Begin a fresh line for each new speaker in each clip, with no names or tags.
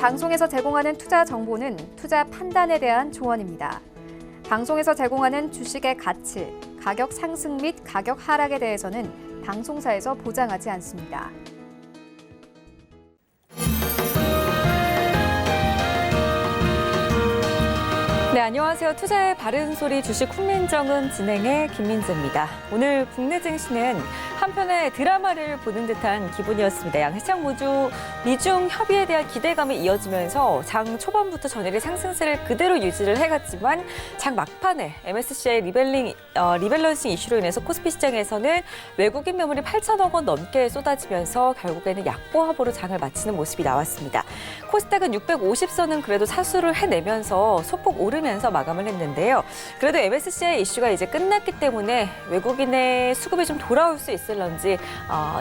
방송에서 제공하는 투자 정보는 투자 판단에 대한 조언입니다. 방송에서 제공하는 주식의 가치, 가격 상승 및 가격 하락에 대해서는 방송사에서 보장하지 않습니다.
네, 안녕하세요. 투자의 바른 소리 주식 훈민정음 진행의 김민재입니다. 오늘 국내 증시는 한편의 드라마를 보는 듯한 기분이었습니다. 양시장 모두 미중 협의에 대한 기대감이 이어지면서 장 초반부터 전일의 상승세를 그대로 유지를 해갔지만 장 막판에 MSCI 리밸런싱 이슈로 인해서 코스피 시장에서는 외국인 매물이 8천억 원 넘게 쏟아지면서 결국에는 약보합으로 장을 마치는 모습이 나왔습니다. 코스닥은 650선은 그래도 사수를 해내면서 소폭 오르면서 마감을 했는데요. 그래도 MSCI 이슈가 이제 끝났기 때문에 외국인의 수급이 좀 돌아올 수 있을런지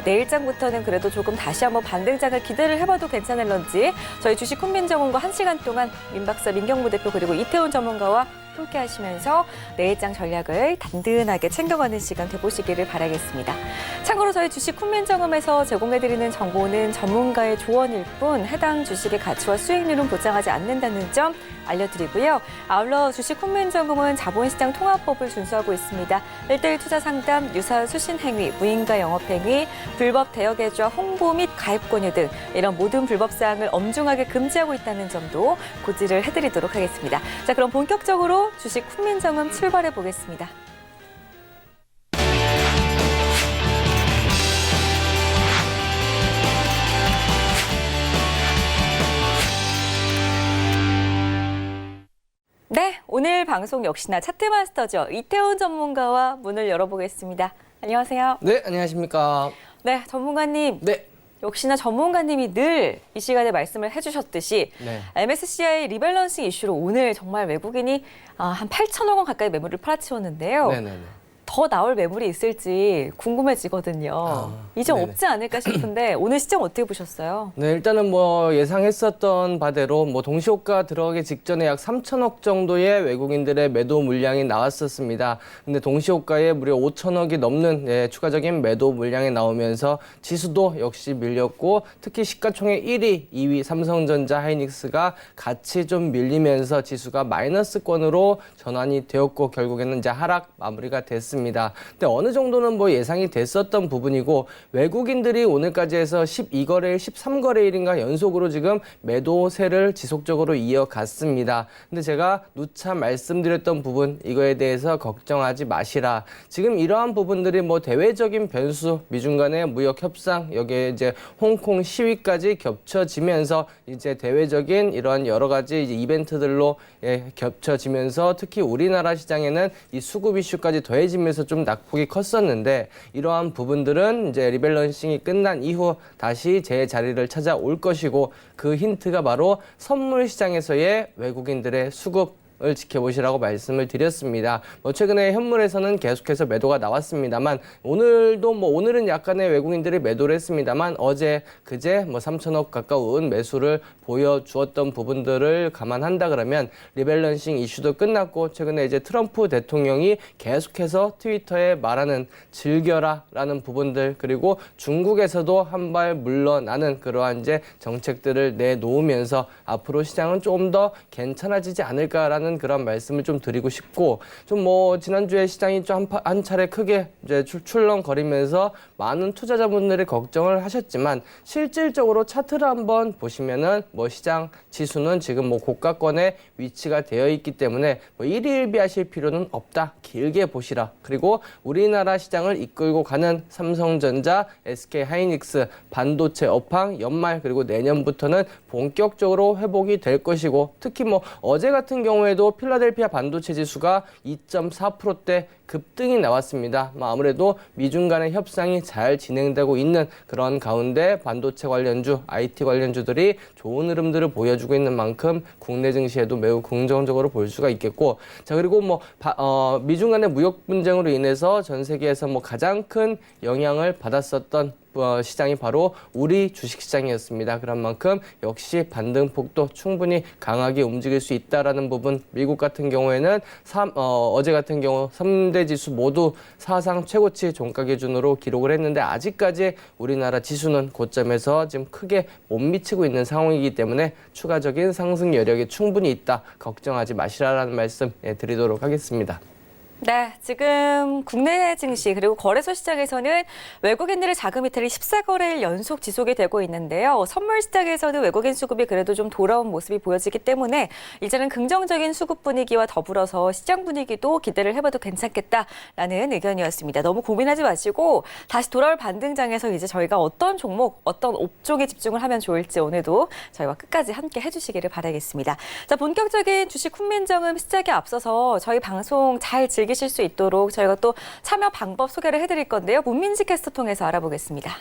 내일장부터는 그래도 조금 다시 한번 반등장을 기대를 해봐도 괜찮을런지 저희 주식 훈민정음과 1시간 동안 민 박사, 민경무 대표 그리고 이태훈 전문가와 함께 하시면서 내일장 전략을 단든하게 챙겨가는 시간 되보시기를 바라겠습니다. 참고로 저희 주식 훈민정음에서 제공해드리는 정보는 전문가의 조언일 뿐 해당 주식의 가치와 수익률은 보장하지 않는다는 점 알려드리고요. 아울러 주식 훈민정음은 자본시장 통합법을 준수하고 있습니다. 1:1 투자 상담, 유사 수신 행위, 무인가 영업 행위, 불법 대여 계좌 홍보 및 가입 권유 등 이런 모든 불법 사항을 엄중하게 금지하고 있다는 점도 고지를 해드리도록 하겠습니다. 자, 그럼 본격적으로 주식 훈민정음 출발해 보겠습니다. 네, 오늘 방송 역시나 차트마스터죠. 이태훈 전문가와 문을 열어보겠습니다. 안녕하세요.
네, 안녕하십니까.
네, 전문가님.
네.
역시나 전문가님이 늘 이 시간에 말씀을 해주셨듯이
네.
MSCI 리밸런싱 이슈로 오늘 정말 외국인이 한 8천억 원 가까이 매물을 팔아치웠는데요.
네네네.
더 나올 매물이 있을지 궁금해지거든요. 이제
네네.
없지 않을까 싶은데 오늘 시장 어떻게 보셨어요?
네, 일단은 뭐 예상했었던 바대로 뭐 동시호가 들어가기 직전에 약 3천억 정도의 외국인들의 매도 물량이 나왔었습니다. 근데 동시호가에 무려 5천억이 넘는 추가적인 매도 물량이 나오면서 지수도 역시 밀렸고 특히 시가총액 1위, 2위 삼성전자, 하이닉스가 같이 좀 밀리면서 지수가 마이너스권으로 전환이 되었고 결국에는 이제 하락 마무리가 됐습니다. 근데 어느 정도는 뭐 예상이 됐었던 부분이고 외국인들이 오늘까지 해서 12거래일, 13거래일인가 연속으로 지금 매도세를 지속적으로 이어갔습니다. 근데 제가 누차 말씀드렸던 부분 이거에 대해서 걱정하지 마시라. 지금 이러한 부분들이 뭐 대외적인 변수, 미중 간의 무역 협상, 여기에 이제 홍콩 시위까지 겹쳐지면서 이제 대외적인 이러한 여러 가지 이제 이벤트들로 겹쳐지면서 특히 우리나라 시장에는 이 수급 이슈까지 더해지면서 좀 낙폭이 컸었는데 이러한 부분들은 이제 리밸런싱이 끝난 이후 다시 제 자리를 찾아올 것이고 그 힌트가 바로 선물 시장에서의 외국인들의 수급 을 지켜보시라고 말씀을 드렸습니다. 뭐 최근에 현물에서는 계속해서 매도가 나왔습니다만 오늘은 약간의 외국인들이 매도를 했습니다만 어제 그제 뭐 3천억 가까운 매수를 보여주었던 부분들을 감안한다 그러면 리밸런싱 이슈도 끝났고 최근에 이제 트럼프 대통령이 계속해서 트위터에 말하는 즐겨라라는 부분들 그리고 중국에서도 한 발 물러나는 그러한 이제 정책들을 내놓으면서 앞으로 시장은 조금 더 괜찮아지지 않을까라는 그런 말씀을 좀 드리고 싶고 좀 뭐 지난주에 시장이 좀 한 차례 크게 이제 출렁거리면서 많은 투자자분들이 걱정을 하셨지만 실질적으로 차트를 한번 보시면은 뭐 시장 지수는 지금 뭐 고가권에 위치가 되어 있기 때문에 뭐 일희일비하실 필요는 없다. 길게 보시라. 그리고 우리나라 시장을 이끌고 가는 삼성전자, SK 하이닉스, 반도체 업황 연말 그리고 내년부터는 본격적으로 회복이 될 것이고 특히 뭐 어제 같은 경우에도 필라델피아 반도체 지수가 2.4%대 급등이 나왔습니다. 아무래도 미중 간의 협상이 잘 진행되고 있는 그런 가운데 반도체 관련주, IT 관련주들이 좋은 흐름들을 보여주고 있는 만큼 국내 증시에도 매우 긍정적으로 볼 수가 있겠고 자 그리고 뭐 미중 간의 무역 분쟁으로 인해서 전 세계에서 뭐 가장 큰 영향을 받았었던 시장이 바로 우리 주식시장이었습니다. 그런 만큼 역시 반등폭도 충분히 강하게 움직일 수 있다라는 부분. 미국 같은 경우에는 어제 같은 경우 3대 지수 모두 사상 최고치 종가 기준으로 기록을 했는데 아직까지 우리나라 지수는 고점에서 지금 크게 못 미치고 있는 상황이기 때문에 추가적인 상승 여력이 충분히 있다. 걱정하지 마시라라는 말씀 드리도록 하겠습니다.
네, 지금 국내 증시 그리고 거래소 시장에서는 외국인들의 자금 이탈이 14거래일 연속 지속이 되고 있는데요. 선물 시장에서는 외국인 수급이 그래도 좀 돌아온 모습이 보여지기 때문에 이제는 긍정적인 수급 분위기와 더불어서 시장 분위기도 기대를 해봐도 괜찮겠다라는 의견이었습니다. 너무 고민하지 마시고 다시 돌아올 반등장에서 이제 저희가 어떤 종목, 어떤 업종에 집중을 하면 좋을지 오늘도 저희와 끝까지 함께 해주시기를 바라겠습니다. 자, 본격적인 주식 훈민정음 시작에 앞서서 저희 방송 잘 즐기실 수 있도록 저희가 또 참여 방법 소개를 해드릴 건데요. 문민지 캐스터 통해서 알아보겠습니다.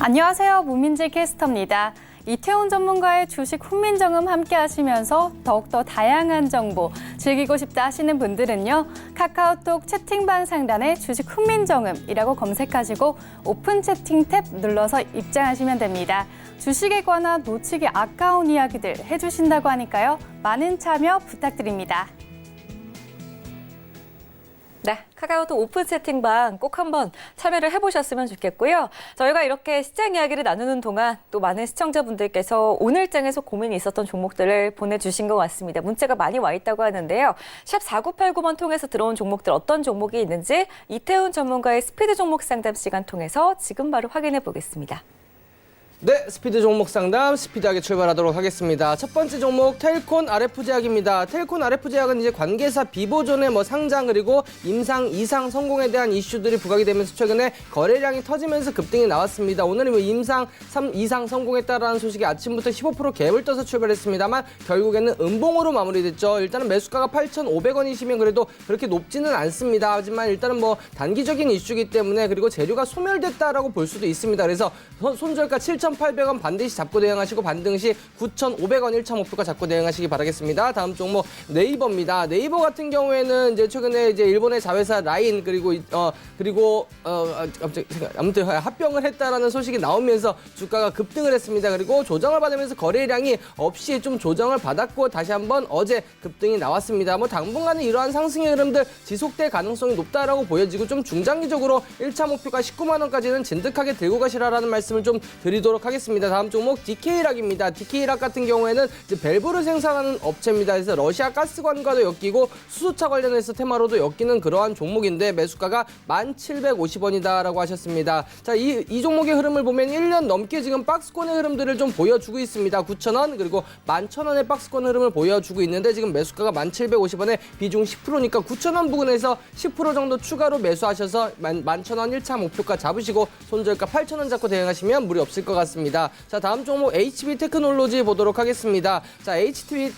안녕하세요. 문민지 캐스터입니다. 이태훈 전문가의 주식 훈민정음 함께 하시면서 더욱더 다양한 정보 즐기고 싶다 하시는 분들은요. 카카오톡 채팅방 상단에 주식 훈민정음이라고 검색하시고 오픈 채팅 탭 눌러서 입장하시면 됩니다. 주식에 관한 놓치기 아까운 이야기들 해주신다고 하니까요. 많은 참여 부탁드립니다.
네, 카카오톡 오픈 채팅방 꼭 한번 참여를 해보셨으면 좋겠고요. 저희가 이렇게 시장 이야기를 나누는 동안 또 많은 시청자분들께서 오늘장에서 고민이 있었던 종목들을 보내주신 것 같습니다. 문자가 많이 와 있다고 하는데요. 샵 4989번 통해서 들어온 종목들 어떤 종목이 있는지 이태훈 전문가의 스피드 종목 상담 시간 통해서 지금 바로 확인해 보겠습니다.
네, 스피드 종목 상담 스피드하게 출발하도록 하겠습니다. 첫 번째 종목 텔콘 RF제약입니다. 텔콘 RF제약은 이제 관계사 비보존의 상장 그리고 임상 이상 성공에 대한 이슈들이 부각이 되면서 최근에 거래량이 터지면서 급등이 나왔습니다. 오늘은 임상 이상 성공했다라는 소식이 아침부터 15% 갭을 떠서 출발했습니다만 결국에는 음봉으로 마무리됐죠. 일단은 매수가가 8,500원이시면 그래도 그렇게 높지는 않습니다. 하지만 일단은 단기적인 이슈이기 때문에 그리고 재료가 소멸됐다라고 볼 수도 있습니다. 그래서 손절가 7,800원 반드시 잡고 대응하시고 반등 시 9,500원 1차 목표가 잡고 대응하시기 바라겠습니다. 다음 종목 네이버입니다. 네이버 같은 경우에는 이제 최근에 이제 일본의 자회사 라인 아무튼 합병을 했다라는 소식이 나오면서 주가가 급등을 했습니다. 그리고 조정을 받으면서 거래량이 없이 좀 조정을 받았고 다시 한번 어제 급등이 나왔습니다. 당분간은 이러한 상승의 흐름들 지속될 가능성이 높다라고 보여지고 좀 중장기적으로 1차 목표가 19만 원까지는 진득하게 들고 가시라라는 말씀을 좀 드리도록 하겠습니다. 다음 종목 DK락입니다. DK락 같은 경우에는 이제 밸브를 생산하는 업체입니다. 그래서 러시아 가스관과도 엮이고 수소차 관련해서 테마로도 엮이는 그러한 종목인데 매수가가 1,750원이다라고 하셨습니다. 자, 이 종목의 흐름을 보면 1년 넘게 지금 박스권의 흐름들을 좀 보여주고 있습니다. 9,000원 그리고 11,000원의 박스권 흐름을 보여주고 있는데 지금 매수가가 1,750원에 비중 10%니까 9,000원 부근에서 10% 정도 추가로 매수하셔서 11,000원 1차 목표가 잡으시고 손절가 8,000원 잡고 대응하시면 무리 없을 것 같습니다. 자, 다음 종목 HB 테크놀로지 보도록 하겠습니다. 자, HB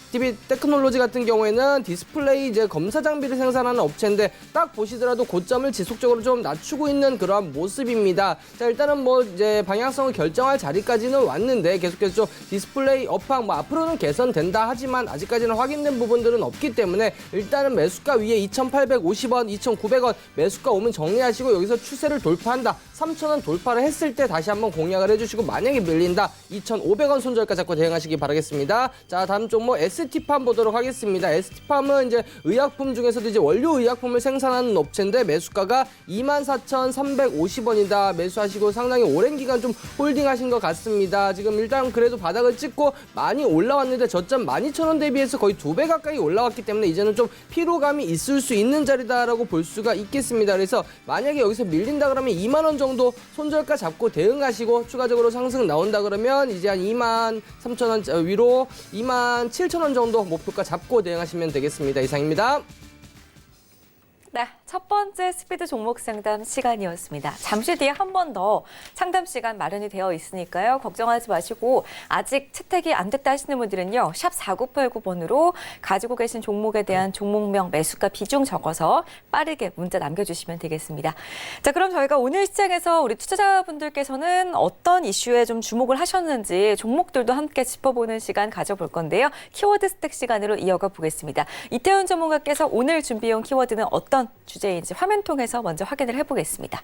테크놀로지 같은 경우에는 디스플레이 이제 검사 장비를 생산하는 업체인데 딱 보시더라도 고점을 지속적으로 좀 낮추고 있는 그러한 모습입니다. 자, 일단은 이제 방향성을 결정할 자리까지는 왔는데 계속해서 좀 디스플레이 업황 앞으로는 개선된다 하지만 아직까지는 확인된 부분들은 없기 때문에 일단은 매수가 위에 2,850원, 2,900원 매수가 오면 정리하시고 여기서 추세를 돌파한다. 3,000원 돌파를 했을 때 다시 한번 공략을 해주시고 만약에 밀린다 2,500원 손절가 잡고 대응하시기 바라겠습니다. 자, 다음 종목 ST팜 보도록 하겠습니다. ST팜은 이제 의약품 중에서도 이제 원료 의약품을 생산하는 업체인데 매수가가 24,350원이다. 매수하시고 상당히 오랜 기간 좀 홀딩하신 것 같습니다. 지금 일단 그래도 바닥을 찍고 많이 올라왔는데 저점 12,000원 대비해서 거의 2배 가까이 올라왔기 때문에 이제는 좀 피로감이 있을 수 있는 자리다라고 볼 수가 있겠습니다. 그래서 만약에 여기서 밀린다 그러면 2만 원 정도 손절가 잡고 대응하시고 추가적으로 상승 나온다 그러면 이제 한 23,000원 위로 27,000원 정도 목표가 잡고 대응하시면 되겠습니다. 이상입니다.
네, 첫 번째 스피드 종목 상담 시간이었습니다. 잠시 뒤에 한 번 더 상담 시간 마련이 되어 있으니까요. 걱정하지 마시고 아직 채택이 안 됐다 하시는 분들은요. 샵 4989번으로 가지고 계신 종목에 대한 종목명, 매수가 비중 적어서 빠르게 문자 남겨주시면 되겠습니다. 자, 그럼 저희가 오늘 시장에서 우리 투자자분들께서는 어떤 이슈에 좀 주목을 하셨는지 종목들도 함께 짚어보는 시간 가져볼 건데요. 키워드 스택 시간으로 이어가 보겠습니다. 이태훈 전문가께서 오늘 준비해온 키워드는 어떤 주제인지 화면 통해서 먼저 확인을 해보겠습니다.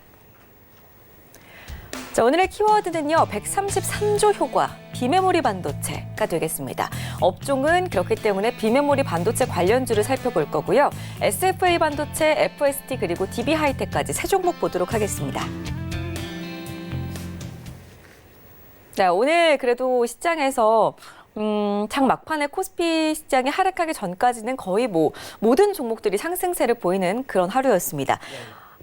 자, 오늘의 키워드는요, 133조 효과, 비메모리 반도체가 되겠습니다. 업종은 그렇기 때문에 비메모리 반도체 관련주를 살펴볼 거고요. SFA 반도체, FST 그리고 DB 하이텍까지 세 종목 보도록 하겠습니다. 자, 오늘 그래도 시장에서 장 막판에 코스피 시장이 하락하기 전까지는 거의 모든 종목들이 상승세를 보이는 그런 하루였습니다.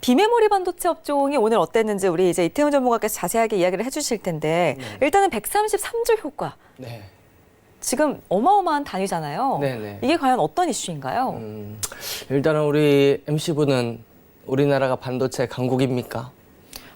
비메모리 반도체 업종이 오늘 어땠는지 우리 이제 이태훈 전문가께서 자세하게 이야기를 해주실 텐데 일단은 133조 효과.
네.
지금 어마어마한 단위잖아요.
네네.
이게 과연 어떤 이슈인가요?
일단은 우리 MC분은 우리나라가 반도체 강국입니까?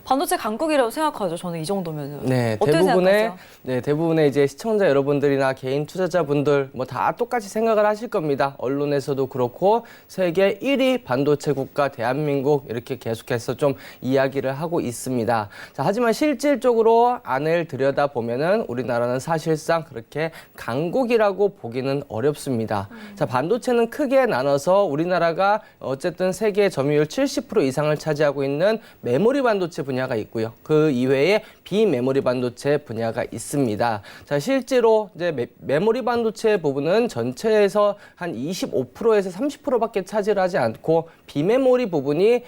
반도체 강국이라고 생각하죠. 저는 이 정도면은.
네,
어떻게 생각하세요?
대부분의 이제 시청자 여러분들이나 개인 투자자분들 뭐 다 똑같이 생각을 하실 겁니다. 언론에서도 그렇고 세계 1위 반도체 국가 대한민국 이렇게 계속해서 좀 이야기를 하고 있습니다. 자, 하지만 실질적으로 안을 들여다 보면은 우리나라는 사실상 그렇게 강국이라고 보기는 어렵습니다. 자, 반도체는 크게 나눠서 우리나라가 어쨌든 세계 점유율 70% 이상을 차지하고 있는 메모리 반도체 분야가 있고요. 그 이외에 비메모리 반도체 분야가 있습니다. 자, 실제로 이제 메모리 반도체 부분은 전체에서 한 25%에서 30%밖에 차지하지 않고 비메모리 부분이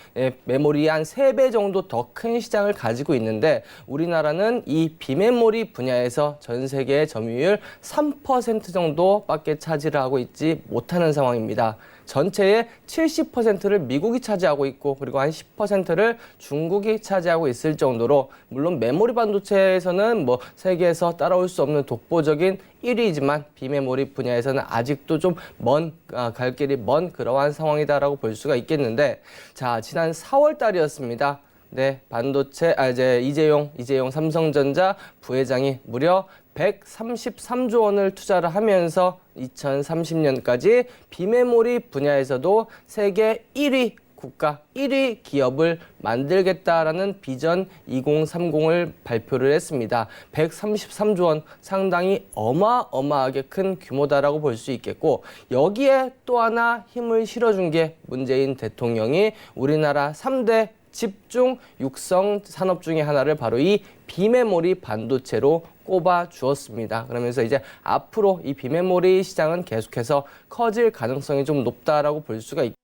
메모리의 한 3배 정도 더 큰 시장을 가지고 있는데 우리나라는 이 비메모리 분야에서 전 세계의 점유율 3% 정도밖에 차지를 하고 있지 못하는 상황입니다. 전체의 70%를 미국이 차지하고 있고 그리고 한 10%를 중국이 차지하고 있을 정도로 물론 메모리 반도체에서는 뭐 세계에서 따라올 수 없는 독보적인 1위이지만 비메모리 분야에서는 아직도 좀 갈 길이 먼 그러한 상황이다라고 볼 수가 있겠는데 자, 지난 4월 달이었습니다. 네, 이제 이재용 삼성전자 부회장이 무려 133조 원을 투자를 하면서 2030년까지 비메모리 분야에서도 세계 1위 국가 1위 기업을 만들겠다라는 비전 2030을 발표를 했습니다. 133조 원 상당히 어마어마하게 큰 규모다라고 볼 수 있겠고 여기에 또 하나 힘을 실어준 게 문재인 대통령이 우리나라 3대 집중 육성 산업 중에 하나를 바로 이 비메모리 반도체로 꼽아 주었습니다. 그러면서 이제 앞으로 이 비메모리 시장은 계속해서 커질 가능성이 좀 높다라고 볼 수가 있습니다.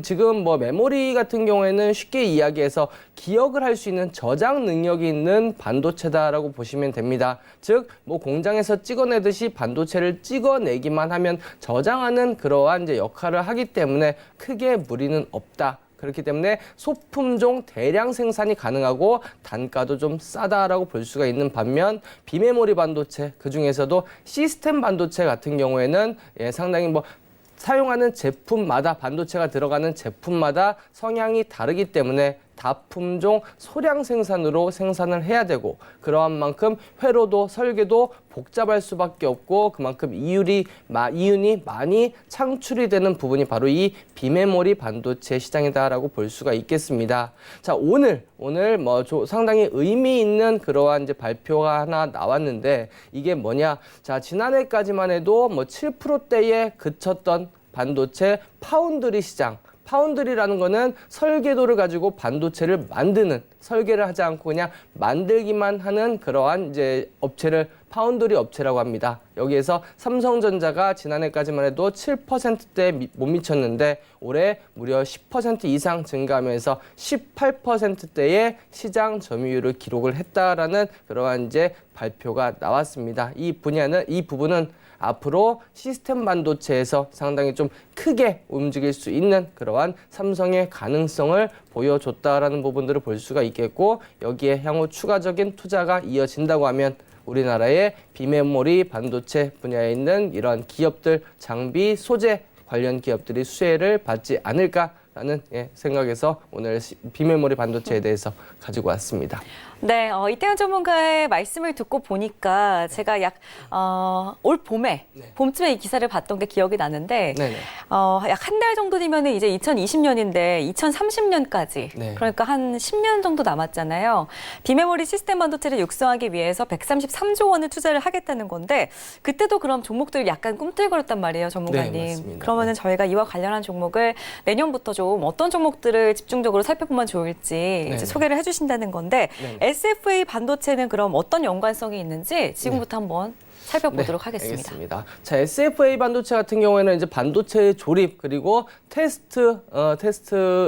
지금 뭐 메모리 같은 경우에는 쉽게 이야기해서 기억을 할 수 있는 저장 능력이 있는 반도체다라고 보시면 됩니다. 즉, 뭐 공장에서 찍어내듯이 반도체를 찍어내기만 하면 저장하는 그러한 이제 역할을 하기 때문에 크게 무리는 없다. 그렇기 때문에 소품종 대량 생산이 가능하고 단가도 좀 싸다라고 볼 수가 있는 반면 비메모리 반도체 그중에서도 시스템 반도체 같은 경우에는 상당히 뭐 사용하는 제품마다 반도체가 들어가는 제품마다 성향이 다르기 때문에 다품종 소량 생산으로 생산을 해야 되고 그러한 만큼 회로도 설계도 복잡할 수밖에 없고 그만큼 이윤이 많이 창출이 되는 부분이 바로 이 비메모리 반도체 시장이다라고 볼 수가 있겠습니다. 자, 오늘 뭐 상당히 의미 있는 그러한 이제 발표가 하나 나왔는데 이게 뭐냐? 자, 지난해까지만 해도 뭐 7%대에 그쳤던 반도체 파운드리 시장. 파운드리라는 거는 설계도를 가지고 반도체를 만드는, 설계를 하지 않고 그냥 만들기만 하는 그러한 이제 업체를 파운드리 업체라고 합니다. 여기에서 삼성전자가 지난해까지만 해도 7%대에 못 미쳤는데 올해 무려 10% 이상 증가하면서 18%대의 시장 점유율을 기록을 했다라는 그러한 이제 발표가 나왔습니다. 이 부분은 앞으로 시스템 반도체에서 상당히 좀 크게 움직일 수 있는 그러한 삼성의 가능성을 보여줬다라는 부분들을 볼 수가 있겠고 여기에 향후 추가적인 투자가 이어진다고 하면 우리나라의 비메모리 반도체 분야에 있는 이런 기업들, 장비, 소재 관련 기업들이 수혜를 받지 않을까라는 생각에서 오늘 비메모리 반도체에 대해서 가지고 왔습니다.
네, 이태훈 전문가의 말씀을 듣고 보니까 제가 올 봄에, 봄쯤에 이 기사를 봤던 게 기억이 나는데, 약 한 달 정도 되면 이제 2020년인데 2030년까지, 그러니까 한 10년 정도 남았잖아요. 비메모리 시스템 반도체를 육성하기 위해서 133조 원을 투자를 하겠다는 건데, 그때도 그럼 종목들 약간 꿈틀거렸단 말이에요, 전문가님.
네, 맞습니다.
그러면은 저희가 이와 관련한 종목을 내년부터 좀 좀 어떤 종목들을 집중적으로 살펴보면 좋을지 이제 소개를 해주신다는 건데 SFA 반도체는 그럼 어떤 연관성이 있는지 지금부터 한번 살펴보도록 하겠습니다.
알겠습니다. 자, SFA 반도체 같은 경우에는 이제 반도체 조립 그리고 테스트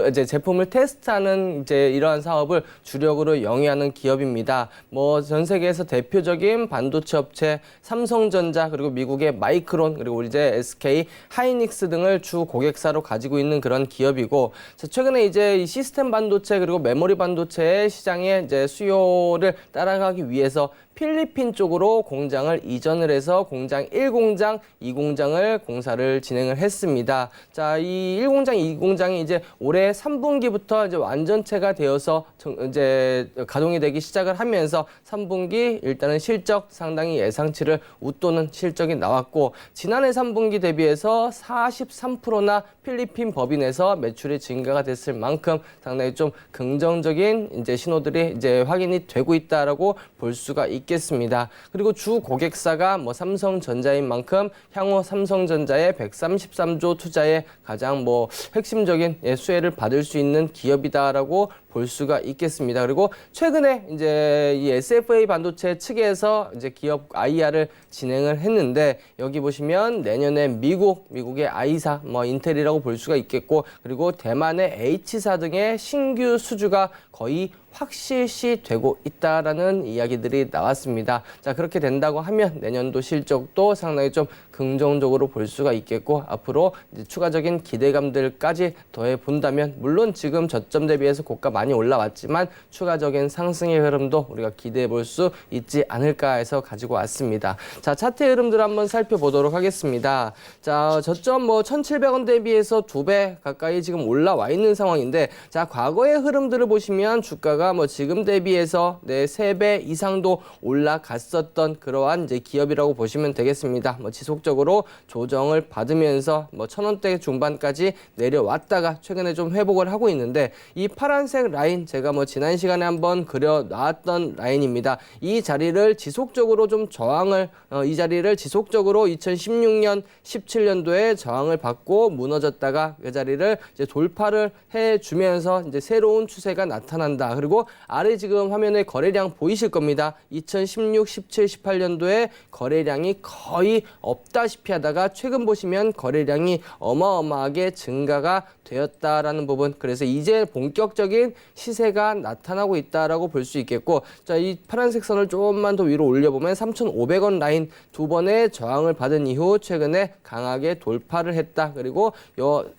이제 제품을 테스트하는 이제 이러한 사업을 주력으로 영위하는 기업입니다. 뭐 전 세계에서 대표적인 반도체 업체 삼성전자 그리고 미국의 마이크론 그리고 이제 SK 하이닉스 등을 주 고객사로 가지고 있는 그런 기업이고, 자, 최근에 이제 이 시스템 반도체 그리고 메모리 반도체의 시장의 이제 수요를 따라가기 위해서 필리핀 쪽으로 공장을 이전을 해서 공장 1공장, 2공장을 공사를 진행을 했습니다. 자, 이 1공장, 2공장이 이제 올해 3분기부터 이제 완전체가 되어서 이제 가동이 되기 시작을 하면서 3분기 일단은 실적 상당히 예상치를 웃도는 실적이 나왔고, 지난해 3분기 대비해서 43%나 필리핀 법인에서 매출이 증가가 됐을 만큼 상당히 좀 긍정적인 이제 신호들이 이제 확인이 되고 있다라고 볼 수가 있겠습니다. 그리고 주 고객사가 뭐 삼성전자인 만큼 향후 삼성전자의 133조 투자에 가장 뭐 핵심적인 수혜를 받을 수 있는 기업이다라고 볼 수가 있겠습니다. 그리고 최근에 이제 이 SFA 반도체 측에서 이제 기업 IR을 진행을 했는데, 여기 보시면 내년에 미국의 I사, 뭐 인텔이라고 볼 수가 있겠고, 그리고 대만의 H사 등의 신규 수주가 거의 확실시 되고 있다라는 이야기들이 나왔습니다. 자, 그렇게 된다고 하면 내년도 실적도 상당히 좀 긍정적으로 볼 수가 있겠고, 앞으로 이제 추가적인 기대감들까지 더해 본다면, 물론 지금 저점 대비해서 고가 많이 올라왔지만 추가적인 상승의 흐름도 우리가 기대해 볼 수 있지 않을까 해서 가지고 왔습니다. 자, 차트의 흐름들 한번 살펴보도록 하겠습니다. 자, 저점 뭐 1,700원 대비해서 2배 가까이 지금 올라와 있는 상황인데, 자, 과거의 흐름들을 보시면 주가가 뭐 지금 대비해서 3배 이상도 올라갔었던 그러한 이제 기업이라고 보시면 되겠습니다. 뭐 지속적으로 조정을 받으면서 뭐 1,000원대 중반까지 내려왔다가 최근에 좀 회복을 하고 있는데, 이 파란색 라인 제가 뭐 지난 시간에 한번 그려 놨던 라인입니다. 이 자리를 지속적으로 좀 저항을 이 자리를 지속적으로 2016년, 17년도에 저항을 받고 무너졌다가 그 자리를 이제 돌파를 해주면서 이제 새로운 추세가 나타난다. 그리고 아래 지금 화면에 거래량 보이실 겁니다. 2016, 17, 18년도에 거래량이 거의 없다시피 하다가 최근 보시면 거래량이 어마어마하게 증가가 되었다라는 부분, 그래서 이제 본격적인 시세가 나타나고 있다라고 볼 수 있겠고, 자, 이 파란색 선을 조금만 더 위로 올려보면 3,500원 라인 2번의 저항을 받은 이후 최근에 강하게 돌파를 했다. 그리고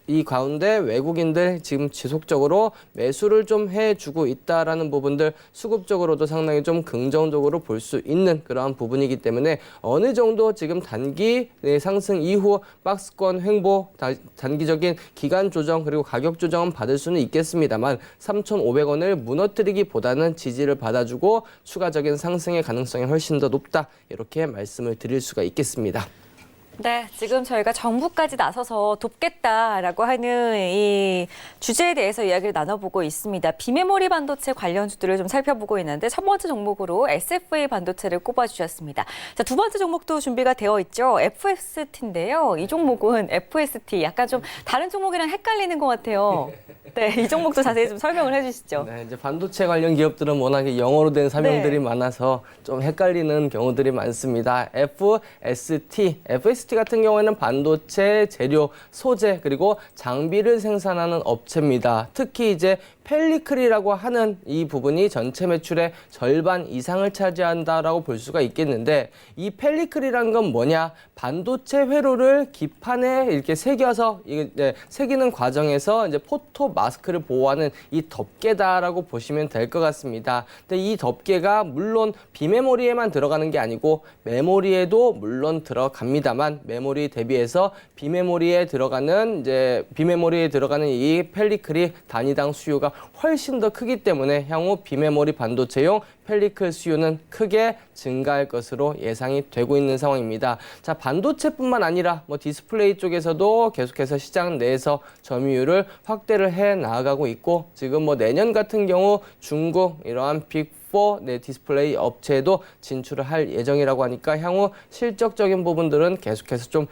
이 가운데 외국인들 지금 지속적으로 매수를 좀 해주고 있다라는 부분들, 수급적으로도 상당히 좀 긍정적으로 볼 수 있는 그러한 부분이기 때문에 어느 정도 지금 단기 상승 이후 박스권 횡보, 단기적인 기간 조정 그리고 가격 조정은 받을 수는 있겠습니다만 3,500원을 무너뜨리기보다는 지지를 받아주고 추가적인 상승의 가능성이 훨씬 더 높다, 이렇게 말씀을 드릴 수가 있겠습니다.
네, 지금 저희가 정부까지 나서서 돕겠다라고 하는 이 주제에 대해서 이야기를 나눠보고 있습니다. 비메모리 반도체 관련주들을 좀 살펴보고 있는데, 첫 번째 종목으로 SFA 반도체를 꼽아주셨습니다. 자, 두 번째 종목도 준비가 되어 있죠. FST인데요. 이 종목은 FST 약간 좀 다른 종목이랑 헷갈리는 것 같아요. 네, 이 종목도 자세히 좀 설명을 해주시죠.
네, 이제 반도체 관련 기업들은 워낙에 영어로 된 사명들이 많아서 좀 헷갈리는 경우들이 많습니다. FST 같은 경우에는 반도체 재료, 소재 그리고 장비를 생산하는 업체입니다. 특히 이제 펠리클이라고 하는 이 부분이 전체 매출의 절반 이상을 차지한다라고 볼 수가 있겠는데, 이 펠리클이라는 건 뭐냐? 반도체 회로를 기판에 이렇게 새겨서 새기는 과정에서 이제 포토 마스크를 보호하는 이 덮개다라고 보시면 될 것 같습니다. 근데 이 덮개가 물론 비메모리에만 들어가는 게 아니고 메모리에도 물론 들어갑니다만, 메모리 대비해서 비메모리에 들어가는 이 펠리클이 단위당 수요가 훨씬 더 크기 때문에 향후 비메모리 반도체용 펠리클 수요는 크게 증가할 것으로 예상이 되고 있는 상황입니다. 자, 반도체뿐만 아니라 뭐 디스플레이 쪽에서도 계속해서 시장 내에서 점유율을 확대를 해 나가고 있고, 지금 뭐 내년 같은 경우 중국 이러한 빅 A4 디스플레이 업체에도 진출을 할 예정이라고 하니까 향후 실적적인 부분들은 계속해서 좀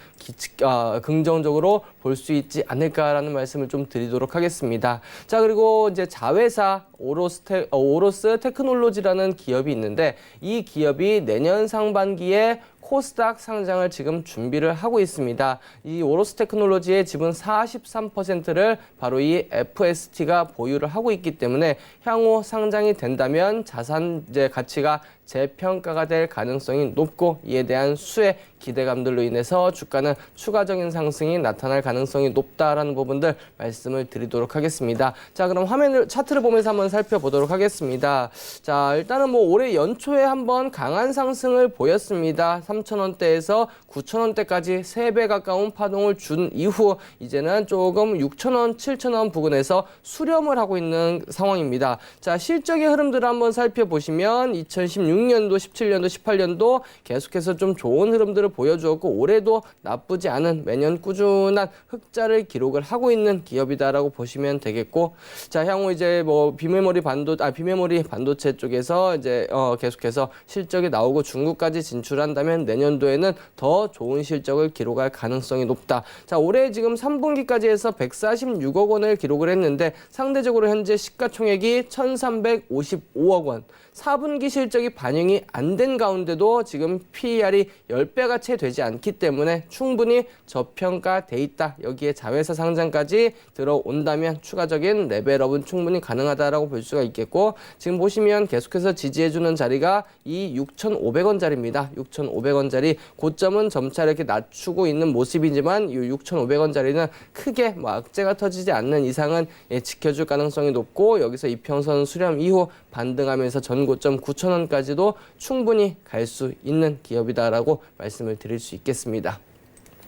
긍정적으로 볼 수 있지 않을까라는 말씀을 좀 드리도록 하겠습니다. 자, 그리고 이제 자회사 오로스 테크놀로지라는 기업이 있는데 이 기업이 내년 상반기에 코스닥 상장을 지금 준비를 하고 있습니다. 이 오로스 테크놀로지의 지분 43%를 바로 이 FST가 보유를 하고 있기 때문에 향후 상장이 된다면 자산 가치가 재평가가 될 가능성이 높고 이에 대한 수혜 기대감들로 인해서 주가는 추가적인 상승이 나타날 가능성이 높다라는 부분들 말씀을 드리도록 하겠습니다. 자, 그럼 차트를 보면서 한번 살펴보도록 하겠습니다. 자, 일단은 뭐 올해 연초에 한번 강한 상승을 보였습니다. 3,000원대에서 9,000원대까지 3배 가까운 파동을 준 이후 이제는 조금 6,000원, 7,000원 부근에서 수렴을 하고 있는 상황입니다. 자, 실적의 흐름들을 한번 살펴보시면 2016년도, 17년도, 18년도 계속해서 좀 좋은 흐름들을 보여주었고 올해도 나쁘지 않은 매년 꾸준한 흑자를 기록을 하고 있는 기업이다라고 보시면 되겠고, 자, 향후 이제 뭐 비메모리 반도체 쪽에서 이제 계속해서 실적이 나오고 중국까지 진출한다면 내년도에는 더 좋은 실적을 기록할 가능성이 높다. 자, 올해 지금 3분기까지 해서 146억 원을 기록을 했는데 상대적으로 현재 시가총액이 1,355억 원. 4분기 실적이 반영이 안 된 가운데도 지금 PER이 10배가 채 되지 않기 때문에 충분히 저평가돼 있다. 여기에 자회사 상장까지 들어온다면 추가적인 레벨업은 충분히 가능하다라고 볼 수가 있겠고, 지금 보시면 계속해서 지지해주는 자리가 이 6,500원짜리입니다. 6,500원짜리 고점은 점차 이렇게 낮추고 있는 모습이지만 이 6,500원짜리는 크게 뭐 악재가 터지지 않는 이상은 지켜줄 가능성이 높고 여기서 이평선 수렴 이후 반등하면서 전고점 9,000원까지도 충분히 갈 수 있는 기업이다라고 말씀을 드릴 수 있겠습니다.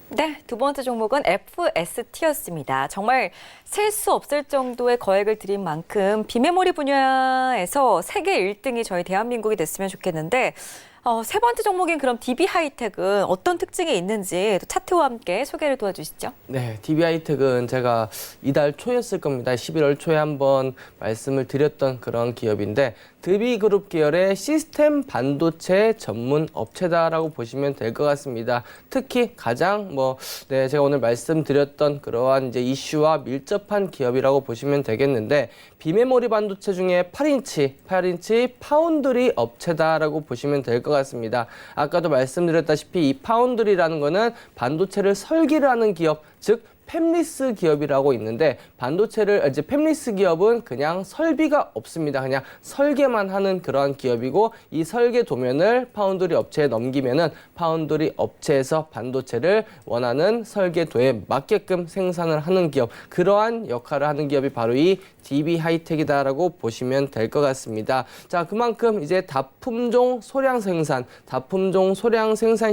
네, 두 번째 종목은 FST였습니다. 정말 셀 수 없을 정도의 거액을 들인 만큼 비메모리 분야에서 세계 1등이 저희 대한민국이 됐으면 좋겠는데 세 번째 종목인 그럼 DB하이텍은 어떤 특징이 있는지 또 차트와 함께 소개를 도와주시죠.
네, DB하이텍은 제가 이달 초였을 겁니다. 11월 초에 한번 말씀을 드렸던 그런 기업인데 드비그룹 계열의 시스템 반도체 전문 업체다라고 보시면 될 것 같습니다. 특히 가장 제가 오늘 말씀드렸던 그러한 이제 이슈와 밀접한 기업이라고 보시면 되겠는데 비메모리 반도체 중에 8인치 파운드리 업체다라고 보시면 될 것 같습니다. 아까도 말씀드렸다시피 이 파운드리라는 거는 반도체를 설계를 하는 기업, 즉 팹리스 기업이라고 있는데 팹리스 기업은 그냥 설비가 없습니다. 그냥 설계만 하는 그러한 기업이고 이 설계 도면을 파운드리 업체에 넘기면은 파운드리 업체에서 반도체를 원하는 설계도에 맞게끔 생산을 하는 기업, 그러한 역할을 하는 기업이 바로 이 DB하이텍이다라고 보시면 될 것 같습니다. 자, 그만큼 이제 다품종 소량 생산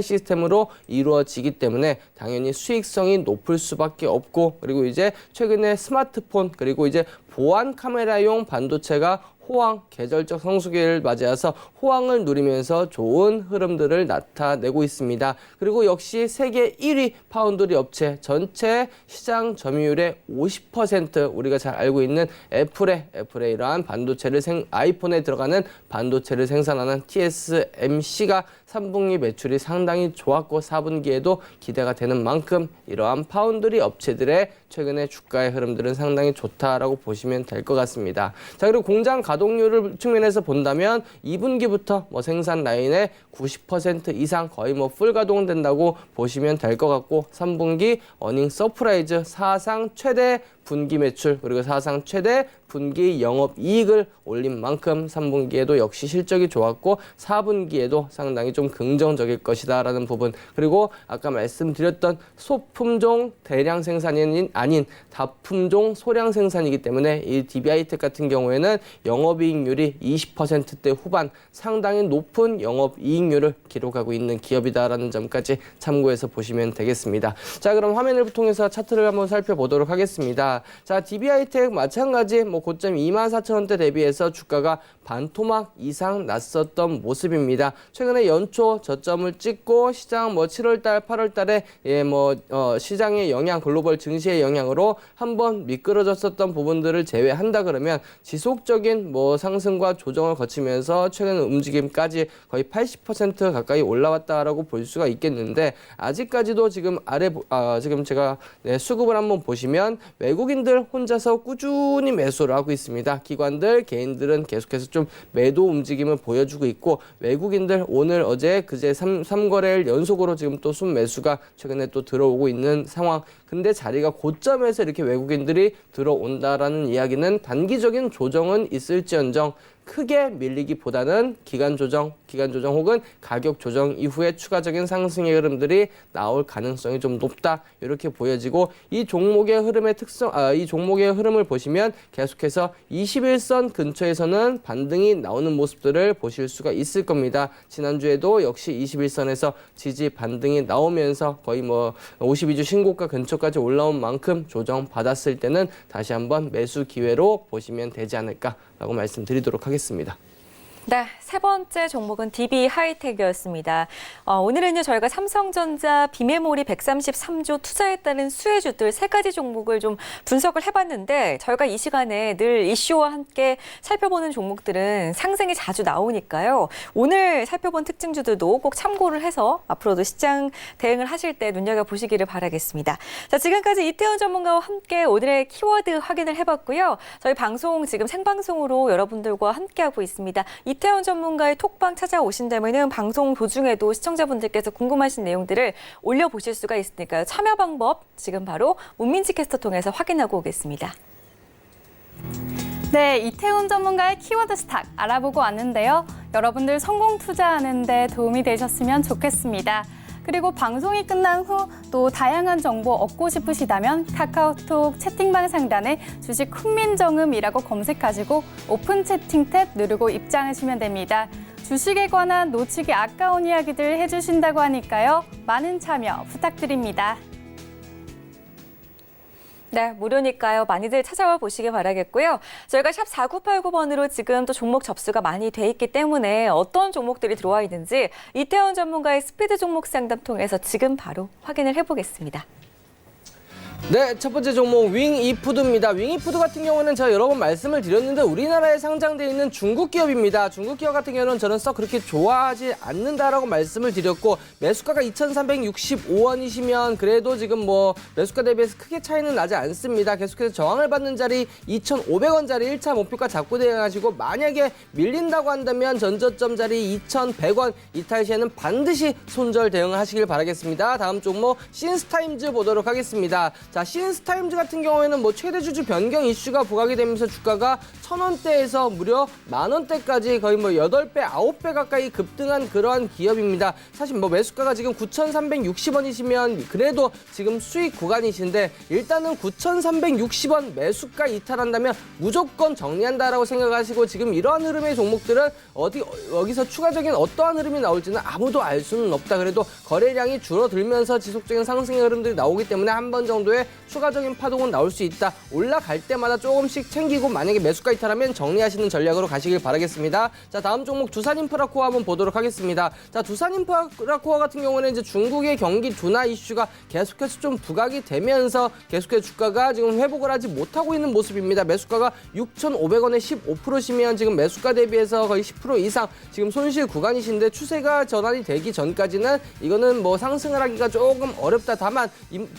시스템으로 이루어지기 때문에 당연히 수익성이 높을 수밖에 없고, 그리고 이제 최근에 스마트폰 그리고 이제 보안 카메라용 반도체가 호황, 계절적 성수기를 맞이해서 호황을 누리면서 좋은 흐름들을 나타내고 있습니다. 그리고 역시 세계 1위 파운드리 업체, 전체 시장 점유율의 50% 우리가 잘 알고 있는 애플의 이러한 반도체를 아이폰에 들어가는 반도체를 생산하는 TSMC가 3분기 매출이 상당히 좋았고 4분기에도 기대가 되는 만큼 이러한 파운드리 업체들의 최근의 주가의 흐름들은 상당히 좋다라고 보시면 될 것 같습니다. 자, 그리고 공장 가동률을 측면에서 본다면 2분기부터 생산 라인의 90% 이상 거의 풀 가동된다고 보시면 될 것 같고 3분기 어닝 서프라이즈 사상 최대 분기 매출 그리고 사상 최대 분기 영업이익을 올린 만큼 3분기에도 역시 실적이 좋았고 4분기에도 상당히 좀 긍정적일 것이다라는 부분, 그리고 아까 말씀드렸던 소품종 대량 생산이 아닌 다품종 소량 생산이기 때문에 이 DB하이텍 같은 경우에는 영업이익률이 20%대 후반 상당히 높은 영업이익률을 기록하고 있는 기업이다라는 점까지 참고해서 보시면 되겠습니다. 자, 그럼 화면을 통해서 차트를 한번 살펴보도록 하겠습니다. 자, DB하이텍 마찬가지 고점 24,000원대 대비해서 주가가 반토막 이상 났었던 모습입니다. 최근에 연초 저점을 찍고 시장 7월달, 8월달에 시장의 영향, 글로벌 증시의 영향으로 한번 미끄러졌었던 부분들을 제외한다 그러면 지속적인 뭐 상승과 조정을 거치면서 최근 움직임까지 거의 80% 가까이 올라왔다라고 볼 수가 있겠는데 아직까지도 지금 지금 제가 수급을 한번 보시면 외국인들 혼자서 꾸준히 매수를 하고 있습니다. 기관들, 개인들은 계속해서 좀 매도 움직임을 보여주고 있고 외국인들 오늘, 어제, 그제 3거래일 연속으로 지금 또 순매수가 최근에 또 들어오고 있는 상황. 근데 자리가 고점에서 이렇게 외국인들이 들어온다라는 이야기는 단기적인 조정은 있을지언정 크게 밀리기보다는 기간 조정 혹은 가격 조정 이후에 추가적인 상승의 흐름들이 나올 가능성이 좀 높다. 이렇게 보여지고 이 종목의 흐름을 보시면 계속해서 21선 근처에서는 반등이 나오는 모습들을 보실 수가 있을 겁니다. 지난주에도 역시 21선에서 지지 반등이 나오면서 거의 뭐 52주 신고가 근처까지 올라온 만큼 조정 받았을 때는 다시 한번 매수 기회로 보시면 되지 않을까라고 말씀드리도록 하겠습니다.
네, 세 번째 종목은 DB 하이텍이었습니다. 오늘은요, 저희가 삼성전자 비메모리 133조 투자에 따른 수혜주들 세 가지 종목을 좀 분석을 해봤는데 저희가 이 시간에 늘 이슈와 함께 살펴보는 종목들은 상승이 자주 나오니까요. 오늘 살펴본 특징주들도 꼭 참고를 해서 앞으로도 시장 대응을 하실 때 눈여겨보시기를 바라겠습니다. 자, 지금까지 이태원 전문가와 함께 오늘의 키워드 확인을 해봤고요. 저희 방송 지금 생방송으로 여러분들과 함께하고 있습니다. 이태원 전문가의 톡방 찾아오신다면은 방송 도중에도 시청자분들께서 궁금하신 내용들을 올려보실 수가 있으니까요. 참여 방법 지금 바로 문민지 캐스터 통해서 확인하고 오겠습니다.
네, 이태원 전문가의 키워드 스탁 알아보고 왔는데요. 여러분들 성공 투자하는 데 도움이 되셨으면 좋겠습니다. 그리고 방송이 끝난 후 또 다양한 정보 얻고 싶으시다면 카카오톡 채팅방 상단에 주식 훈민정음이라고 검색하시고 오픈 채팅 탭 누르고 입장하시면 됩니다. 주식에 관한 놓치기 아까운 이야기들 해주신다고 하니까요. 많은 참여 부탁드립니다.
네, 무료니까요. 많이들 찾아와 보시길 바라겠고요. 저희가 샵 4989번으로 지금 또 종목 접수가 많이 돼 있기 때문에 어떤 종목들이 들어와 있는지 이태원 전문가의 스피드 종목 상담 통해서 지금 바로 확인을 해보겠습니다.
네, 첫 번째 종목 윙이푸드입니다. 윙이푸드 같은 경우는 제가 여러 번 말씀을 드렸는데 우리나라에 상장되어 있는 중국 기업입니다. 중국 기업 같은 경우는 저는 썩 그렇게 좋아하지 않는다라고 말씀을 드렸고 매수가가 2,365원이시면 그래도 지금 뭐 매수가 대비해서 크게 차이는 나지 않습니다. 계속해서 저항을 받는 자리 2,500원짜리 1차 목표가 잡고 대응하시고 만약에 밀린다고 한다면 전저점 자리 2,100원 이탈 시에는 반드시 손절 대응을 하시길 바라겠습니다. 다음 종목 신스타임즈 보도록 하겠습니다. 자, 신스타임즈 같은 경우에는 뭐 최대 주주 변경 이슈가 부각이 되면서 주가가 1,000원대에서 무려 10,000원대까지 거의 뭐 8배, 9배 가까이 급등한 그러한 기업입니다. 사실 뭐 매수가가 지금 9,360원이시면 그래도 지금 수익 구간이신데 일단은 9,360원 매수가 이탈한다면 무조건 정리한다라고 생각하시고 지금 이러한 흐름의 종목들은 여기서 추가적인 어떠한 흐름이 나올지는 아무도 알 수는 없다. 그래도 거래량이 줄어들면서 지속적인 상승의 흐름들이 나오기 때문에 한 번 정도의 추가적인 파동은 나올 수 있다. 올라갈 때마다 조금씩 챙기고 만약에 매수가 이탈하면 정리하시는 전략으로 가시길 바라겠습니다. 자, 다음 종목 두산인프라코어 한번 보도록 하겠습니다. 자, 두산인프라코어 같은 경우는 이제 중국의 경기 둔화 이슈가 계속해서 좀 부각이 되면서 계속해서 주가가 지금 회복을 하지 못하고 있는 모습입니다. 매수가가 6,500원에 15%시면 지금 매수가 대비해서 거의 10% 이상 지금 손실 구간이신데 추세가 전환이 되기 전까지는 이거는 뭐 상승을 하기가 조금 어렵다. 다만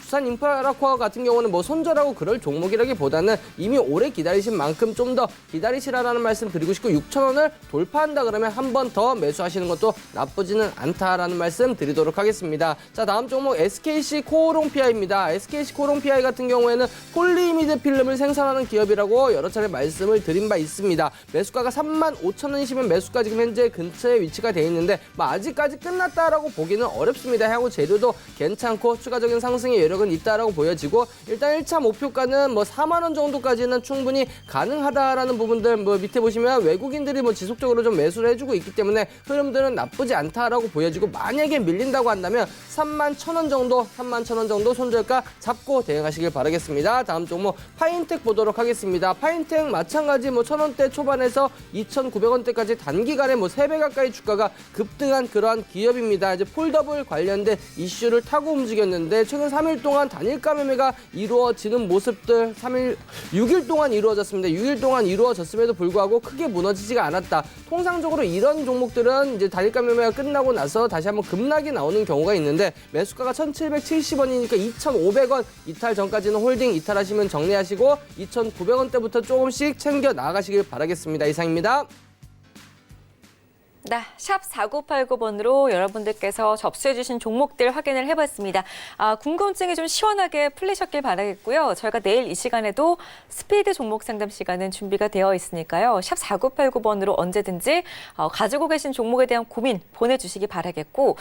두산인프라코어 같은 경우는 뭐 손절하고 그럴 종목이라기보다는 이미 오래 기다리신 만큼 좀 더 기다리시라는 말씀 드리고 싶고 6,000원을 돌파한다 그러면 한 번 더 매수하시는 것도 나쁘지는 않다라는 말씀 드리도록 하겠습니다. 자, 다음 종목 SKC 코오롱PI입니다. SKC 코오롱PI 같은 경우에는 폴리이미드 필름을 생산하는 기업이라고 여러 차례 말씀을 드린 바 있습니다. 매수가가 35,000원이시면 매수가 지금 현재 근처에 위치가 되어 있는데 뭐 아직까지 끝났다라고 보기는 어렵습니다. 향후 재료도 괜찮고 추가적인 상승의 여력은 있다라고 보여지고 일단 1차 목표가는 뭐 4만 원 정도까지는 충분히 가능하다라는 부분들 뭐 밑에 보시면 외국인들이 뭐 지속적으로 좀 매수를 해주고 있기 때문에 흐름들은 나쁘지 않다라고 보여지고 만약에 밀린다고 한다면 31,000원 정도 손절가 잡고 대응하시길 바라겠습니다. 다음 종목 파인텍 보도록 하겠습니다. 파인텍 마찬가지 뭐 1,000원대 초반에서 2,900원대까지 단기간에 뭐 3배 가까이 주가가 급등한 그러한 기업입니다. 이제 폴더블 관련된 이슈를 타고 움직였는데 최근 3일 동안 단일가 매매 매매가 이루어지는 모습들 6일 동안 이루어졌습니다. 6일 동안 이루어졌음에도 불구하고 크게 무너지지가 않았다. 통상적으로 이런 종목들은 이제 단일가 매매가 끝나고 나서 다시 한번 급락이 나오는 경우가 있는데 매수가가 1,770원이니까 2,500원 이탈 전까지는 홀딩, 이탈하시면 정리하시고 2,900원대부터 조금씩 챙겨 나가시길 바라겠습니다. 이상입니다.
네, 샵 4989번으로 여러분들께서 접수해주신 종목들 확인을 해봤습니다. 궁금증이 좀 시원하게 풀리셨길 바라겠고요. 저희가 내일 이 시간에도 스피드 종목 상담 시간은 준비가 되어 있으니까요. 샵 4989번으로 언제든지 가지고 계신 종목에 대한 고민 보내주시기 바라겠고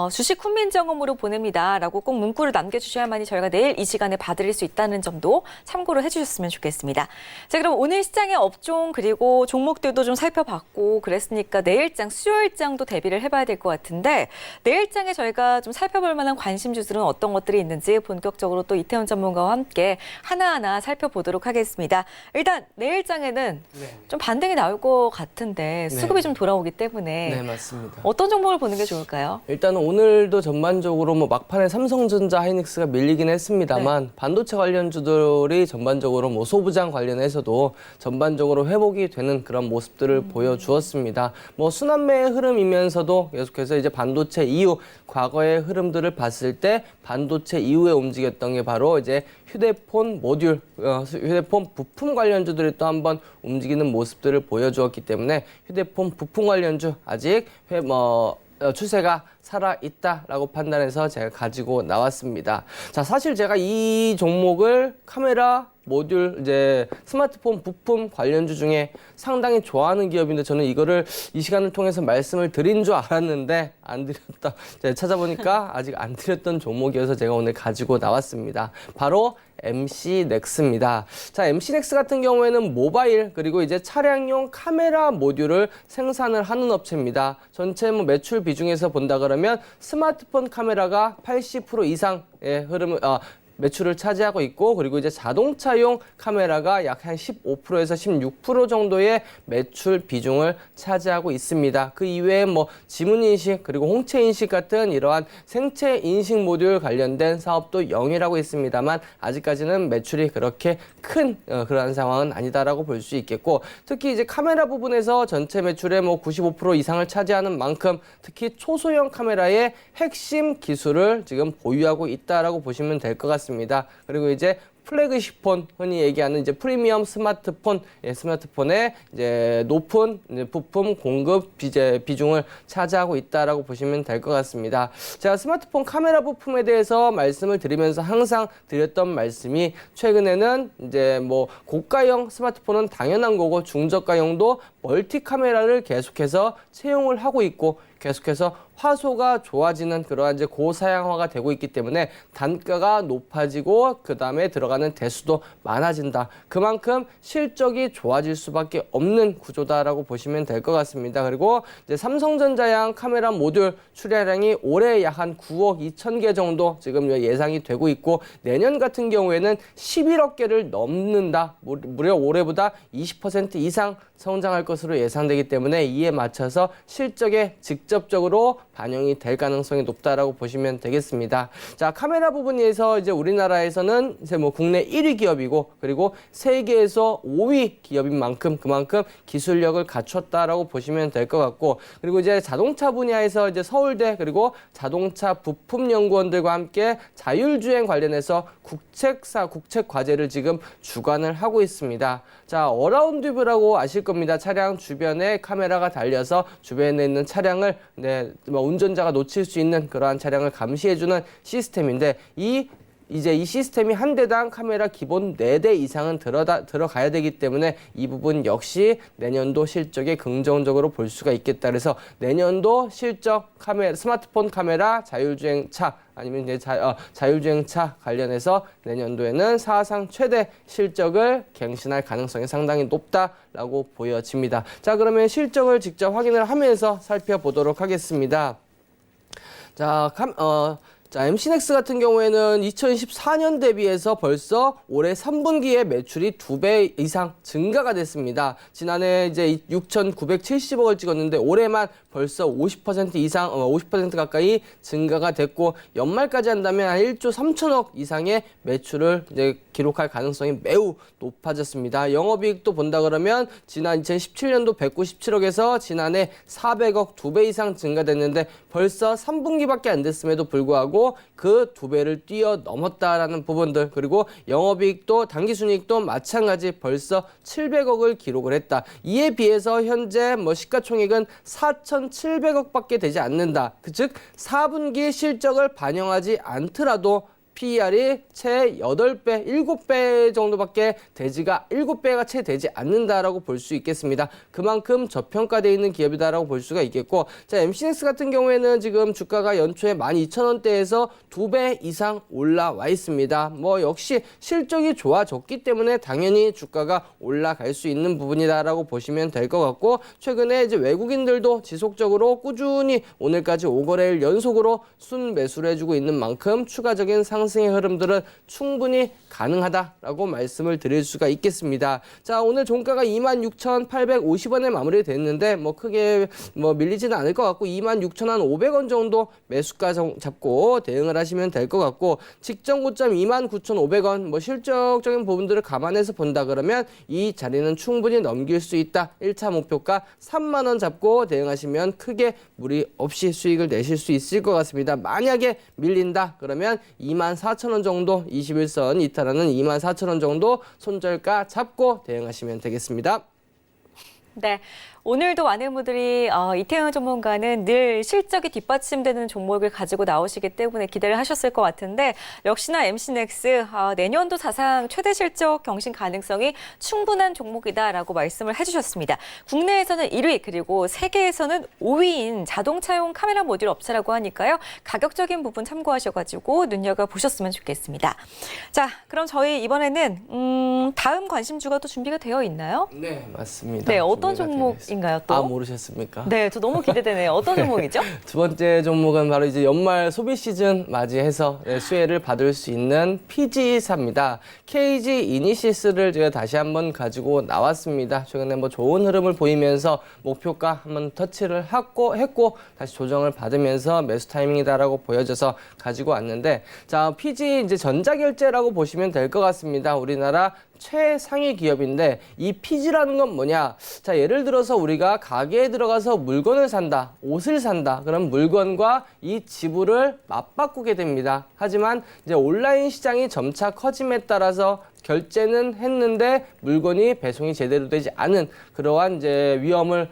주식 훈민정음으로 보냅니다. 라고 꼭 문구를 남겨주셔야만이 저희가 내일 이 시간에 봐드릴 수 있다는 점도 참고로 해주셨으면 좋겠습니다. 자, 그럼 오늘 시장의 업종 그리고 종목들도 좀 살펴봤고 그랬으니까 내일장 수요일장도 대비를 해봐야 될 것 같은데 내일장에 저희가 좀 살펴볼 만한 관심주들은 어떤 것들이 있는지 본격적으로 또 이태원 전문가와 함께 하나하나 살펴보도록 하겠습니다. 일단 내일장에는 좀 반등이 나올 것 같은데 수급이 좀 돌아오기 때문에
네, 맞습니다.
어떤 종목을 보는 게 좋을까요?
일단 오늘도 전반적으로 뭐 막판에 삼성전자, 하이닉스가 밀리긴 했습니다만 반도체 관련주들이 전반적으로 뭐 소부장 관련해서도 전반적으로 회복이 되는 그런 모습들을 보여주었습니다. 뭐 순환매의 흐름이면서도 계속해서 이제 반도체 이후 과거의 흐름들을 봤을 때 반도체 이후에 움직였던 게 바로 이제 휴대폰 모듈, 휴대폰 부품 관련주들이 또 한번 움직이는 모습들을 보여주었기 때문에 휴대폰 부품 관련주 아직 추세가 살아있다라고 판단해서 제가 가지고 나왔습니다. 자, 사실 제가 이 종목을 카메라, 모듈, 이제 스마트폰 부품 관련주 중에 상당히 좋아하는 기업인데 저는 이거를 이 시간을 통해서 말씀을 드린 줄 알았는데 안 드렸다. 제가 찾아보니까 아직 안 드렸던 종목이어서 제가 오늘 가지고 나왔습니다. 바로 MC넥스입니다. 자, MC넥스 같은 경우에는 모바일 그리고 이제 차량용 카메라 모듈을 생산을 하는 업체입니다. 전체 매출 비중에서 본다 그러면 스마트폰 카메라가 80% 이상의 매출을 차지하고 있고 그리고 이제 자동차용 카메라가 약 한 15%에서 16% 정도의 매출 비중을 차지하고 있습니다. 그 이외에 뭐 지문인식 그리고 홍채인식 같은 이러한 생체인식 모듈 관련된 사업도 영위하고 있습니다만 아직까지는 매출이 그렇게 큰 그러한 상황은 아니다라고 볼 수 있겠고 특히 이제 카메라 부분에서 전체 매출의 뭐 95% 이상을 차지하는 만큼 특히 초소형 카메라의 핵심 기술을 지금 보유하고 있다라고 보시면 될 것 같습니다. 그리고 이제 플래그십 폰, 흔히 얘기하는 이제 프리미엄 스마트폰, 스마트폰의 이제 높은 부품 공급 비중을 차지하고 있다라고 보시면 될 것 같습니다. 제가 스마트폰 카메라 부품에 대해서 말씀을 드리면서 항상 드렸던 말씀이 최근에는 이제 뭐 고가형 스마트폰은 당연한 거고 중저가형도 멀티 카메라를 계속해서 채용을 하고 있고 계속해서 화소가 좋아지는 그러한 이제 고사양화가 되고 있기 때문에 단가가 높아지고 그 다음에 들어가는 대수도 많아진다. 그만큼 실적이 좋아질 수밖에 없는 구조다라고 보시면 될 것 같습니다. 그리고 이제 삼성전자양 카메라 모듈 출하량이 올해 약 한 9억 2천 개 정도 지금 예상이 되고 있고 내년 같은 경우에는 11억 개를 넘는다. 무려 올해보다 20% 이상 성장할 것으로 예상되기 때문에 이에 맞춰서 실적에 직접적으로 반영이 될 가능성이 높다라고 보시면 되겠습니다. 자, 카메라 부분에서 이제 우리나라에서는 이제 뭐 국내 1위 기업이고 그리고 세계에서 5위 기업인 만큼 그만큼 기술력을 갖췄다라고 보시면 될 것 같고 그리고 이제 자동차 분야에서 이제 서울대 그리고 자동차 부품 연구원들과 함께 자율주행 관련해서 국책 과제를 지금 주관을 하고 있습니다. 자, 어라운드 뷰라고 아실 겁니다. 차량 주변에 카메라가 달려서 주변에 있는 차량을 운전자가 놓칠 수 있는 그러한 차량을 감시해주는 시스템인데 이제 이 시스템이 한 대당 카메라 기본 4대 이상은 들어가야 되기 때문에 이 부분 역시 내년도 실적에 긍정적으로 볼 수가 있겠다. 그래서 내년도 실적 스마트폰 카메라 자율주행차 아니면 이제 자율주행차 관련해서 내년도에는 사상 최대 실적을 갱신할 가능성이 상당히 높다라고 보여집니다. 자, 그러면 실적을 직접 확인을 하면서 살펴보도록 하겠습니다. 자, 자, MC넥스 같은 경우에는 2014년 대비해서 벌써 올해 3분기에 매출이 2배 이상 증가가 됐습니다. 지난해 이제 6,970억을 찍었는데 올해만 벌써 50% 이상, 50% 가까이 증가가 됐고 연말까지 한다면 한 1조 3천억 이상의 매출을 이제 기록할 가능성이 매우 높아졌습니다. 영업이익도 본다 그러면 지난 2017년도 197억에서 지난해 400억 2배 이상 증가됐는데 벌써 3분기밖에 안 됐음에도 불구하고 그 2배를 뛰어넘었다라는 부분들, 그리고 영업이익도 당기순이익도 마찬가지 벌써 700억을 기록을 했다. 이에 비해서 현재 시가총액은 4,700억밖에 되지 않는다. 즉 4분기 실적을 반영하지 않더라도 PER이 채 8배, 7배 정도밖에 되지가 7배가 채 되지 않는다라고 볼 수 있겠습니다. 그만큼 저평가되어 있는 기업이다라고 볼 수가 있겠고, 자, MC넥스 같은 경우에는 지금 주가가 연초에 12,000원대에서 2배 이상 올라와 있습니다. 역시 실적이 좋아졌기 때문에 당연히 주가가 올라갈 수 있는 부분이다라고 보시면 될 것 같고, 최근에 이제 외국인들도 지속적으로 꾸준히 오늘까지 5거래일 연속으로 순매수를 해주고 있는 만큼 추가적인 상승의 흐름들은 충분히 가능하다라고 말씀을 드릴 수가 있겠습니다. 자, 오늘 종가가 26,850원에 마무리됐는데 크게 밀리지는 않을 것 같고 26,500원 정도 매수가 잡고 대응을 하시면 될 것 같고, 직전 고점 29,500원 실적적인 부분들을 감안해서 본다 그러면 이 자리는 충분히 넘길 수 있다. 1차 목표가 3만 원 잡고 대응하시면 크게 무리 없이 수익을 내실 수 있을 것 같습니다. 만약에 밀린다 그러면 24,000원 정도, 21선 이탈하는 24,000원 정도 손절가 잡고 대응하시면 되겠습니다.
네, 오늘도 많은 분들이 이태원 전문가는 늘 실적이 뒷받침되는 종목을 가지고 나오시기 때문에 기대를 하셨을 것 같은데, 역시나 MC넥스 내년도 사상 최대 실적 경신 가능성이 충분한 종목이다라고 말씀을 해주셨습니다. 국내에서는 1위 그리고 세계에서는 5위인 자동차용 카메라 모듈 업체라고 하니까요. 가격적인 부분 참고하셔가지고 눈여겨보셨으면 좋겠습니다. 자, 그럼 저희 이번에는 다음 관심주가 또 준비가 되어 있나요?
네, 맞습니다.
네, 어떤 종목인가요 또?
모르셨습니까?
네, 저 너무 기대되네요. 어떤 종목이죠?
두 번째 종목은 바로 이제 연말 소비 시즌 맞이해서 수혜를 받을 수 있는 PG사입니다. KG 이니시스를 제가 다시 한번 가지고 나왔습니다. 최근에 좋은 흐름을 보이면서 목표가 한번 터치를 했고 다시 조정을 받으면서 매수 타이밍이다라고 보여져서 가지고 왔는데, 자, PG 이제 전자결제라고 보시면 될 것 같습니다. 우리나라 최상위 기업인데 이 PG라는 건 뭐냐? 자, 예를 들어서 우리가 가게에 들어가서 물건을 산다, 옷을 산다. 그럼 물건과 이 지불을 맞바꾸게 됩니다. 하지만 이제 온라인 시장이 점차 커짐에 따라서 결제는 했는데 물건이 배송이 제대로 되지 않은 그러한 이제 위험을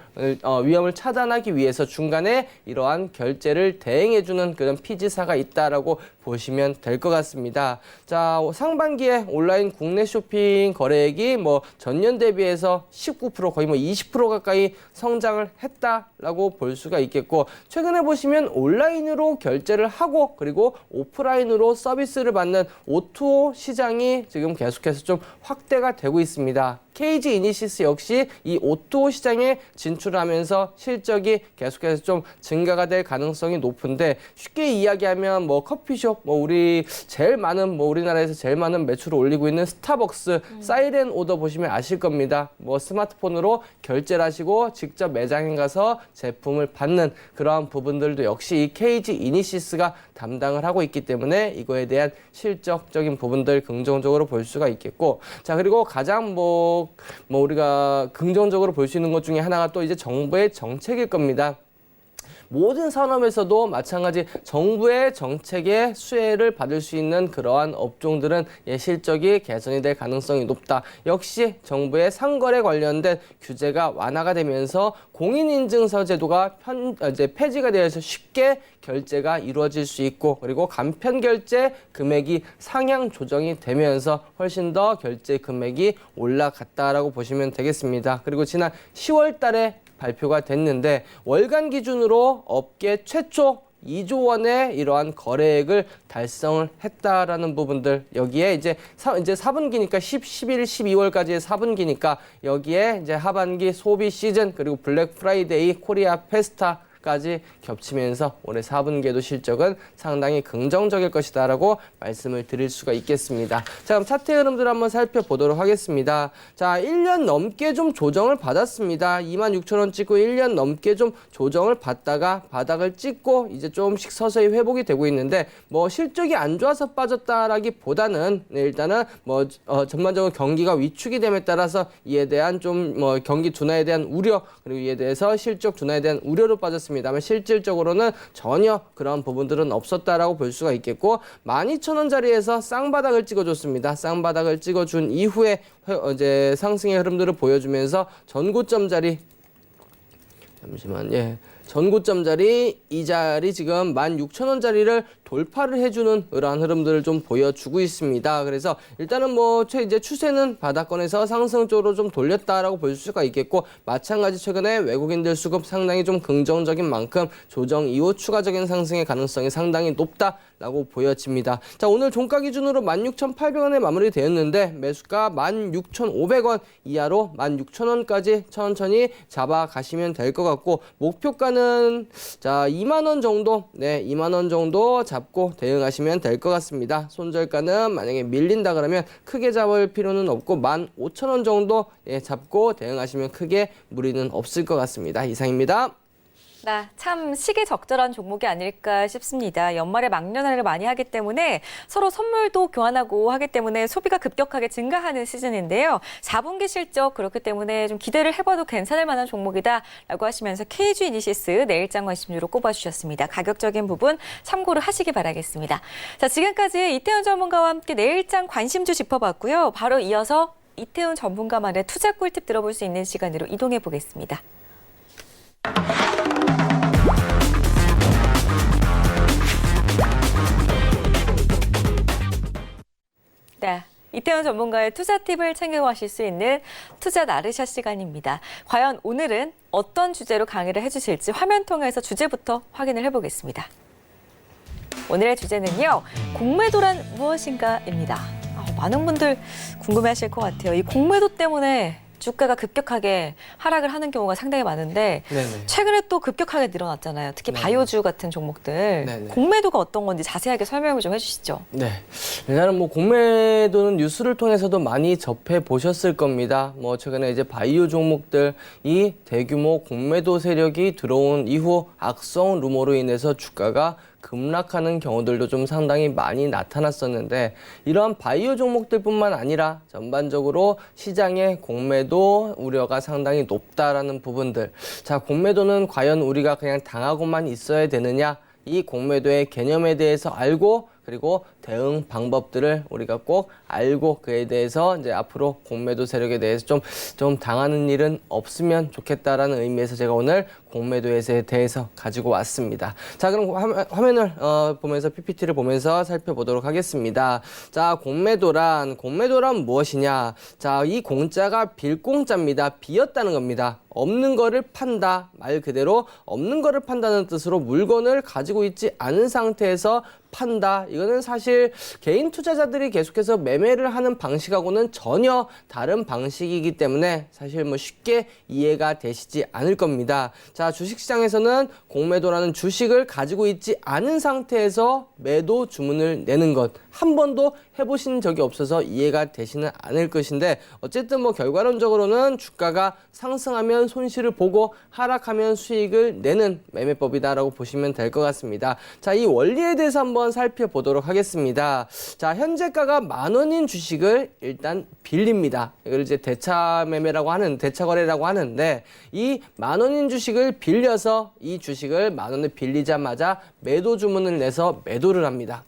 차단하기 위해서 중간에 이러한 결제를 대행해주는 그런 PG사가 있다라고 보시면 될 것 같습니다. 자, 상반기에 온라인 국내 쇼핑 거래액이 전년 대비해서 19% 거의 20% 가까이 성장을 했다라고 볼 수가 있겠고, 최근에 보시면 온라인으로 결제를 하고 그리고 오프라인으로 서비스를 받는 O2O 시장이 지금 계속해서 좀 확대가 되고 있습니다. KG 이니시스 역시 이 O2O 시장에 진출하면서 실적이 계속해서 좀 증가가 될 가능성이 높은데, 쉽게 이야기하면 커피숍, 우리 제일 많은 우리나라에서 제일 많은 매출을 올리고 있는 스타벅스 사이렌 오더 보시면 아실 겁니다. 스마트폰으로 결제를 하시고 직접 매장에 가서 제품을 받는 그러한 부분들도 역시 이 KG 이니시스가 담당을 하고 있기 때문에 이거에 대한 실적적인 부분들 긍정적으로 볼 수가 있겠고, 자, 그리고 가장 우리가 긍정적으로 볼 수 있는 것 중에 하나가 또 이제 정부의 정책일 겁니다. 모든 산업에서도 마찬가지 정부의 정책에 수혜를 받을 수 있는 그러한 업종들은 실적이 개선이 될 가능성이 높다. 역시 정부의 상거래 관련된 규제가 완화가 되면서 공인인증서 제도가 이제 폐지가 되어서 쉽게 결제가 이루어질 수 있고, 그리고 간편 결제 금액이 상향 조정이 되면서 훨씬 더 결제 금액이 올라갔다라고 보시면 되겠습니다. 그리고 지난 10월 달에 발표가 됐는데 월간 기준으로 업계 최초 2조 원의 이러한 거래액을 달성을 했다라는 부분들, 여기에 이제 4분기니까 11, 12월까지의 4분기니까 여기에 이제 하반기 소비 시즌 그리고 블랙 프라이데이, 코리아 페스타 까지 겹치면서 올해 4분기에도 실적은 상당히 긍정적일 것이다라고 말씀을 드릴 수가 있겠습니다. 자, 그럼 차트 흐름들 한번 살펴보도록 하겠습니다. 자, 1년 넘게 좀 조정을 받았습니다. 26,000원 찍고 1년 넘게 좀 조정을 받다가 바닥을 찍고 이제 조금씩 서서히 회복이 되고 있는데 뭐 실적이 안 좋아서 빠졌다라기보다는 일단은 뭐 전반적으로 경기가 위축이 됨에 따라서 이에 대한 좀 뭐 경기 둔화에 대한 우려 그리고 이에 대해서 실적 둔화에 대한 우려로 빠졌습니다만 실질적으로는 전혀 그런 부분들은 없었다라고 볼 수가 있겠고 12,000원짜리에서 쌍바닥을 찍어줬습니다. 쌍바닥을 찍어준 이후에 이제 상승의 흐름들을 보여주면서 전고점 자리 잠시만 전고점 자리 이 자리 지금 16,000원짜리를 돌파를 해주는 그러한 흐름들을 좀 보여주고 있습니다. 그래서 일단은 뭐 이제 추세는 바닥권에서 상승 쪽으로 좀 돌렸다라고 볼 수가 있겠고 마찬가지 최근에 외국인들 수급 상당히 좀 긍정적인 만큼 조정 이후 추가적인 상승의 가능성이 상당히 높다라고 보여집니다. 자, 오늘 종가 기준으로 16,800원에 마무리되었는데 매수가 16,500원 이하로 16,000원까지 천천히 잡아가시면 될 것 같고 목표가는 자 2만 원 정도 2만 원 정도 잡고 대응하시면 될 것 같습니다. 손절가는 만약에 밀린다 그러면 크게 잡을 필요는 없고 15,000원 정도 잡고 대응하시면 크게 무리는 없을 것 같습니다. 이상입니다.
네, 참 시기적절한 종목이 아닐까 싶습니다. 연말에 막년회를 많이 하기 때문에 서로 선물도 교환하고 하기 때문에 소비가 급격하게 증가하는 시즌인데요. 4분기 실적 그렇기 때문에 좀 기대를 해봐도 괜찮을 만한 종목이다라고 하시면서 KG 이니시스 내일장 관심주로 꼽아주셨습니다. 가격적인 부분 참고를 하시기 바라겠습니다. 자, 지금까지 이태훈 전문가와 함께 내일장 관심주 짚어봤고요. 바로 이어서 이태훈 전문가만의 투자 꿀팁 들어볼 수 있는 시간으로 이동해 보겠습니다. 네, 이태훈 전문가의 투자 팁을 챙겨가실 수 있는 투자 나르샤 시간입니다. 과연 오늘은 어떤 주제로 강의를 해주실지 화면 통해서 주제부터 확인을 해보겠습니다. 오늘의 주제는요, 공매도란 무엇인가입니다. 많은 분들 궁금해하실 것 같아요. 이 공매도 때문에 주가가 급격하게 하락을 하는 경우가 상당히 많은데
네네.
최근에 또 급격하게 늘어났잖아요. 특히
네네.
바이오주 같은 종목들.
네네.
공매도가 어떤 건지 자세하게 설명을 좀 해주시죠.
네. 일단은 뭐 공매도는 뉴스를 통해서도 많이 접해 보셨을 겁니다. 뭐 최근에 이제 바이오 종목들 이 대규모 공매도 세력이 들어온 이후 악성 루머로 인해서 주가가 급락하는 경우들도 좀 상당히 많이 나타났었는데 이러한 바이오 종목들뿐만 아니라 전반적으로 시장의 공매도 우려가 상당히 높다라는 부분들. 자, 공매도는 과연 우리가 그냥 당하고만 있어야 되느냐? 이 공매도의 개념에 대해서 알고 그리고 대응 방법들을 우리가 꼭 알고 그에 대해서 이제 앞으로 공매도 세력에 대해서 좀 당하는 일은 없으면 좋겠다라는 의미에서 제가 오늘 공매도에 대해서 가지고 왔습니다. 자, 그럼 화면을 보면서 PPT를 보면서 살펴보도록 하겠습니다. 자, 공매도란 무엇이냐? 자, 이 공짜가 빌 공짜입니다. 비었다는 겁니다. 없는 거를 판다. 말 그대로 없는 거를 판다는 뜻으로 물건을 가지고 있지 않은 상태에서 판다. 이거는 사실 개인 투자자들이 계속해서 매매를 하는 방식하고는 전혀 다른 방식이기 때문에 사실 뭐 쉽게 이해가 되시지 않을 겁니다. 자, 주식시장에서는 공매도라는 주식을 가지고 있지 않은 상태에서 매도 주문을 내는 것 한 번도 해보신 적이 없어서 이해가 되시는 않을 것인데 어쨌든 뭐 결과론적으로는 주가가 상승하면 손실을 보고 하락하면 수익을 내는 매매법이다라고 보시면 될 것 같습니다. 자, 이 원리에 대해서 한번 살펴보도록 하겠습니다. 자, 현재가가 10,000원인 주식을 일단 빌립니다. 이걸 이제 대차 거래라고 하는데 이 10,000원인 주식을 빌려서 이 주식을 10,000원을 빌리자마자 매도 주문을 내서 매도를 합니다.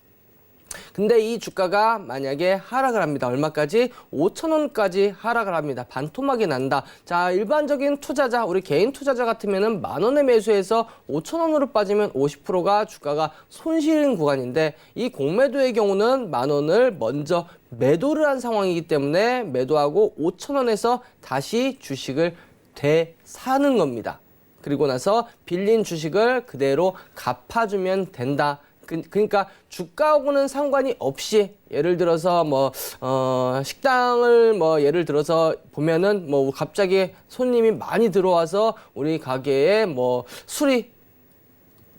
근데 이 주가가 만약에 하락을 합니다. 얼마까지? 5,000원까지 하락을 합니다. 반토막이 난다. 자, 일반적인 투자자, 우리 개인 투자자 같으면은 10,000원에 매수해서 5,000원으로 빠지면 50%가 주가가 손실인 구간인데 이 공매도의 경우는 10,000원을 먼저 매도를 한 상황이기 때문에 매도하고 5,000원에서 다시 주식을 되사는 겁니다. 그리고 나서 빌린 주식을 그대로 갚아주면 된다. 그러니까 주가하고는 상관이 없이 예를 들어서 식당을 예를 들어서 보면은 갑자기 손님이 많이 들어와서 우리 가게에 술이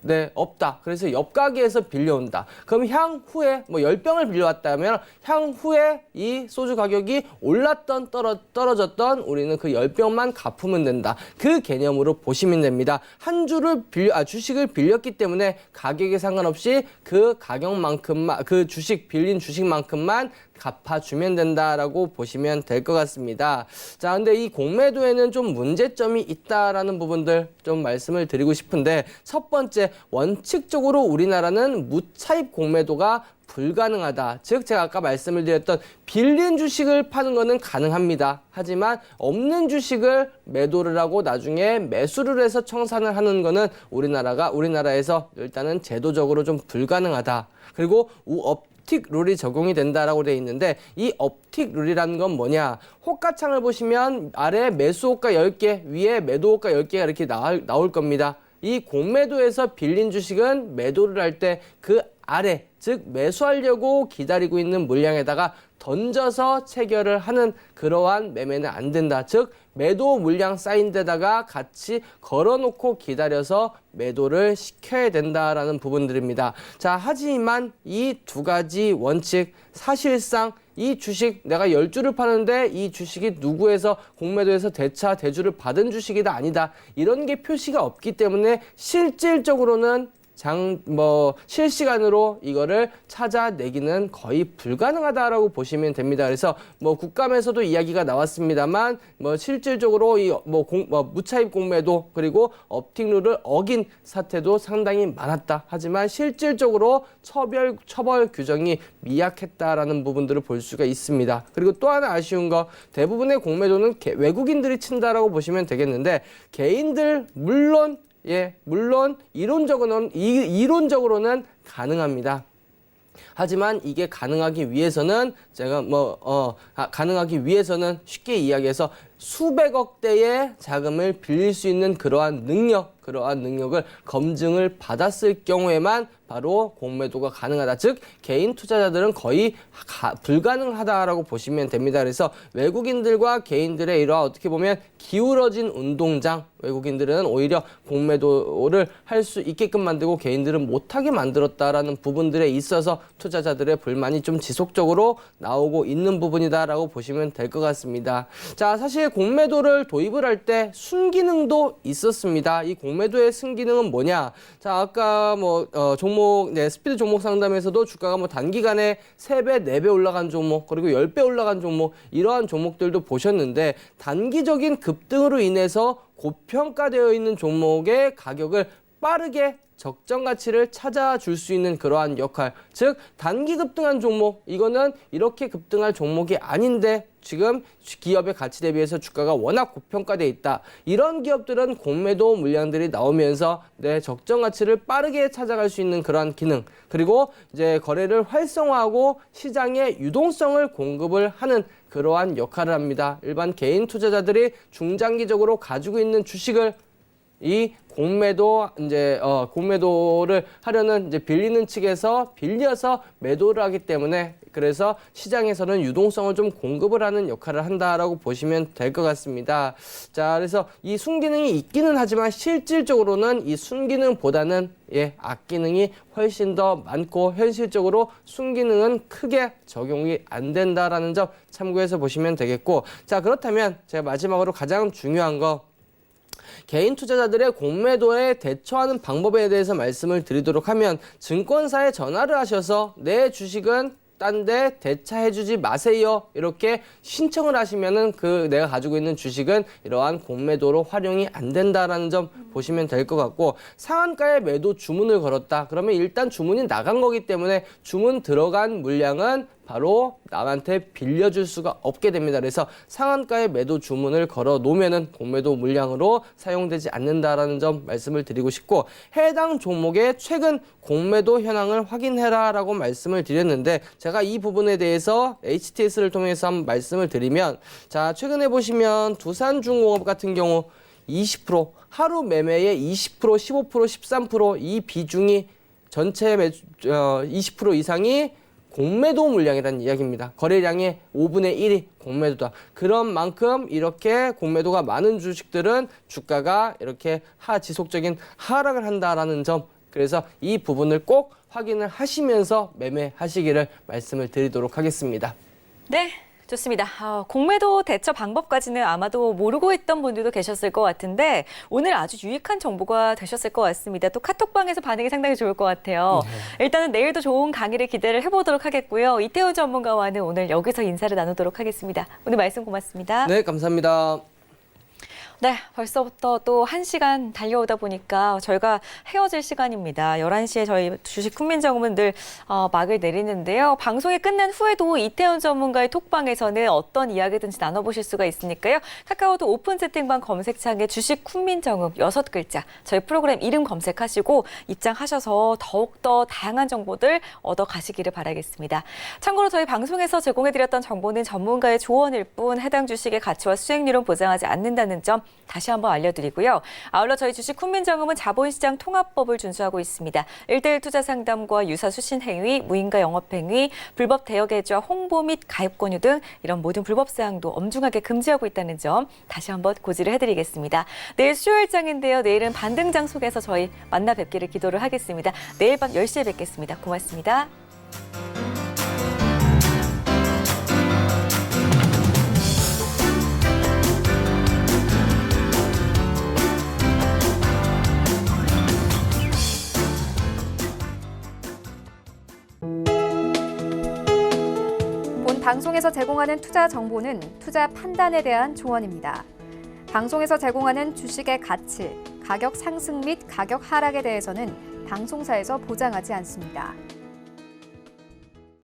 네, 없다. 그래서 옆 가게에서 빌려온다. 그럼 향후에 뭐 10병을 빌려왔다면 향후에 이 소주 가격이 올랐던 떨어졌던 우리는 그 10병만 갚으면 된다. 그 개념으로 보시면 됩니다. 한 주를 주식을 빌렸기 때문에 가격에 상관없이 그 가격만큼만 그 빌린 주식만큼만 갚아주면 된다라고 보시면 될 것 같습니다. 자, 근데 이 공매도에는 좀 문제점이 있다라는 부분들 좀 말씀을 드리고 싶은데, 첫 번째, 원칙적으로 우리나라는 무차입 공매도가 불가능하다. 즉 제가 아까 말씀을 드렸던 빌린 주식을 파는 거는 가능합니다. 하지만 없는 주식을 매도를 하고 나중에 매수를 해서 청산을 하는 거는 우리나라에서 일단은 제도적으로 좀 불가능하다. 그리고 업틱 룰이 적용이 된다라고 되어 있는데, 이 업틱 룰이라는 건 뭐냐? 호가창을 보시면 아래 매수 호가 10개, 위에 매도 호가 10개가 이렇게 나올 겁니다. 이 공매도에서 빌린 주식은 매도를 할 때 그 아래, 즉 매수하려고 기다리고 있는 물량에다가 던져서 체결을 하는 그러한 매매는 안 된다. 즉 매도 물량 쌓인 데다가 같이 걸어놓고 기다려서 매도를 시켜야 된다라는 부분들입니다. 자, 하지만 이 두 가지 원칙, 사실상 이 주식 내가 10주를 파는데 이 주식이 누구에서 공매도에서 대주를 받은 주식이다 아니다, 이런 게 표시가 없기 때문에 실질적으로는 실시간으로 이거를 찾아내기는 거의 불가능하다라고 보시면 됩니다. 그래서 국감에서도 이야기가 나왔습니다만, 실질적으로 무차입 공매도 그리고 업틱 룰을 어긴 사태도 상당히 많았다. 하지만 실질적으로 처벌 규정이 미약했다라는 부분들을 볼 수가 있습니다. 그리고 또 하나 아쉬운 거, 대부분의 공매도는 외국인들이 친다라고 보시면 되겠는데, 개인들 물론 이론적으로는 가능합니다. 하지만 이게 가능하기 위해서는 쉽게 이야기해서 수백억대의 자금을 빌릴 수 있는 그러한 능력을 검증을 받았을 경우에만 바로 공매도가 가능하다. 즉 개인 투자자들은 거의 불가능하다라고 보시면 됩니다. 그래서 외국인들과 개인들의 이러한 어떻게 보면 기울어진 운동장, 외국인들은 오히려 공매도를 할 수 있게끔 만들고 개인들은 못하게 만들었다라는 부분들에 있어서 투자자들의 불만이 좀 지속적으로 나오고 있는 부분이다라고 보시면 될 것 같습니다. 자, 사실 공매도를 도입을 할 때 순기능도 있었습니다. 이 공매도의 순기능은 뭐냐? 자, 아까 스피드 종목 상담에서도 주가가 단기간에 3배, 4배 올라간 종목, 그리고 10배 올라간 종목, 이러한 종목들도 보셨는데, 단기적인 급등으로 인해서 고평가되어 있는 종목의 가격을 빠르게 적정 가치를 찾아줄 수 있는 그러한 역할, 즉 단기 급등한 종목, 이거는 이렇게 급등할 종목이 아닌데 지금 기업의 가치 대비해서 주가가 워낙 고평가되어 있다. 이런 기업들은 공매도 물량들이 나오면서 적정 가치를 빠르게 찾아갈 수 있는 그러한 기능, 그리고 이제 거래를 활성화하고 시장에 유동성을 공급을 하는 그러한 역할을 합니다. 일반 개인 투자자들이 중장기적으로 가지고 있는 주식을 이 공매도를 하려는 빌리는 측에서 빌려서 매도를 하기 때문에, 그래서 시장에서는 유동성을 좀 공급을 하는 역할을 한다라고 보시면 될 것 같습니다. 자, 그래서 이 순기능이 있기는 하지만 실질적으로는 이 순기능보다는 악기능이 훨씬 더 많고, 현실적으로 순기능은 크게 적용이 안 된다라는 점 참고해서 보시면 되겠고, 자, 그렇다면 제가 마지막으로 가장 중요한 거, 개인 투자자들의 공매도에 대처하는 방법에 대해서 말씀을 드리도록 하면, 증권사에 전화를 하셔서 내 주식은 딴 데 대차해주지 마세요, 이렇게 신청을 하시면은 내가 가지고 있는 주식은 이러한 공매도로 활용이 안 된다라는 점 보시면 될 것 같고, 상한가에 매도 주문을 걸었다. 그러면 일단 주문이 나간 거기 때문에 주문 들어간 물량은 바로 남한테 빌려줄 수가 없게 됩니다. 그래서 상한가에 매도 주문을 걸어 놓으면은 공매도 물량으로 사용되지 않는다라는 점 말씀을 드리고 싶고, 해당 종목의 최근 공매도 현황을 확인해라 라고 말씀을 드렸는데, 제가 이 부분에 대해서 HTS를 통해서 한번 말씀을 드리면, 자, 최근에 보시면 두산중공업 같은 경우 20%, 하루 매매의 20%, 15%, 13% 이 비중이 전체 20% 이상이 공매도 물량이라는 이야기입니다. 거래량의 5분의 1이 공매도다. 그런 만큼 이렇게 공매도가 많은 주식들은 주가가 이렇게 지속적인 하락을 한다라는 점 그래서 이 부분을 꼭 확인을 하시면서 매매하시기를 말씀을 드리도록 하겠습니다.
네. 좋습니다. 공매도 대처 방법까지는 아마도 모르고 있던 분들도 계셨을 것 같은데 오늘 아주 유익한 정보가 되셨을 것 같습니다. 또 카톡방에서 반응이 상당히 좋을 것 같아요. 일단은 내일도 좋은 강의를 기대를 해보도록 하겠고요. 이태훈 전문가와는 오늘 여기서 인사를 나누도록 하겠습니다. 오늘 말씀 고맙습니다.
네, 감사합니다.
네, 벌써부터 또 1시간 달려오다 보니까 저희가 헤어질 시간입니다. 11시에 저희 주식 훈민정음은 늘 막을 내리는데요. 방송이 끝난 후에도 이태훈 전문가의 톡방에서는 어떤 이야기든지 나눠보실 수가 있으니까요. 카카오톡 오픈 채팅방 검색창에 주식 훈민정음 6글자 저희 프로그램 이름 검색하시고 입장하셔서 더욱더 다양한 정보들 얻어가시기를 바라겠습니다. 참고로 저희 방송에서 제공해드렸던 정보는 전문가의 조언일 뿐 해당 주식의 가치와 수익률은 보장하지 않는다는 점 다시 한번 알려드리고요. 아울러 저희 주식 훈민정음은 자본시장 통합법을 준수하고 있습니다. 1:1 투자 상담과 유사 수신 행위, 무인가 영업 행위, 불법 대여 계좌 홍보 및 가입 권유 등 이런 모든 불법 사항도 엄중하게 금지하고 있다는 점 다시 한번 고지를 해드리겠습니다. 내일 수요일장인데요. 내일은 반등장 속에서 저희 만나 뵙기를 기도를 하겠습니다. 내일 밤 10시에 뵙겠습니다. 고맙습니다.
본 방송에서 제공하는 투자 정보는 투자 판단에 대한 조언입니다. 방송에서 제공하는 주식의 가치, 가격 상승 및 가격 하락에 대해서는 방송사에서 보장하지 않습니다.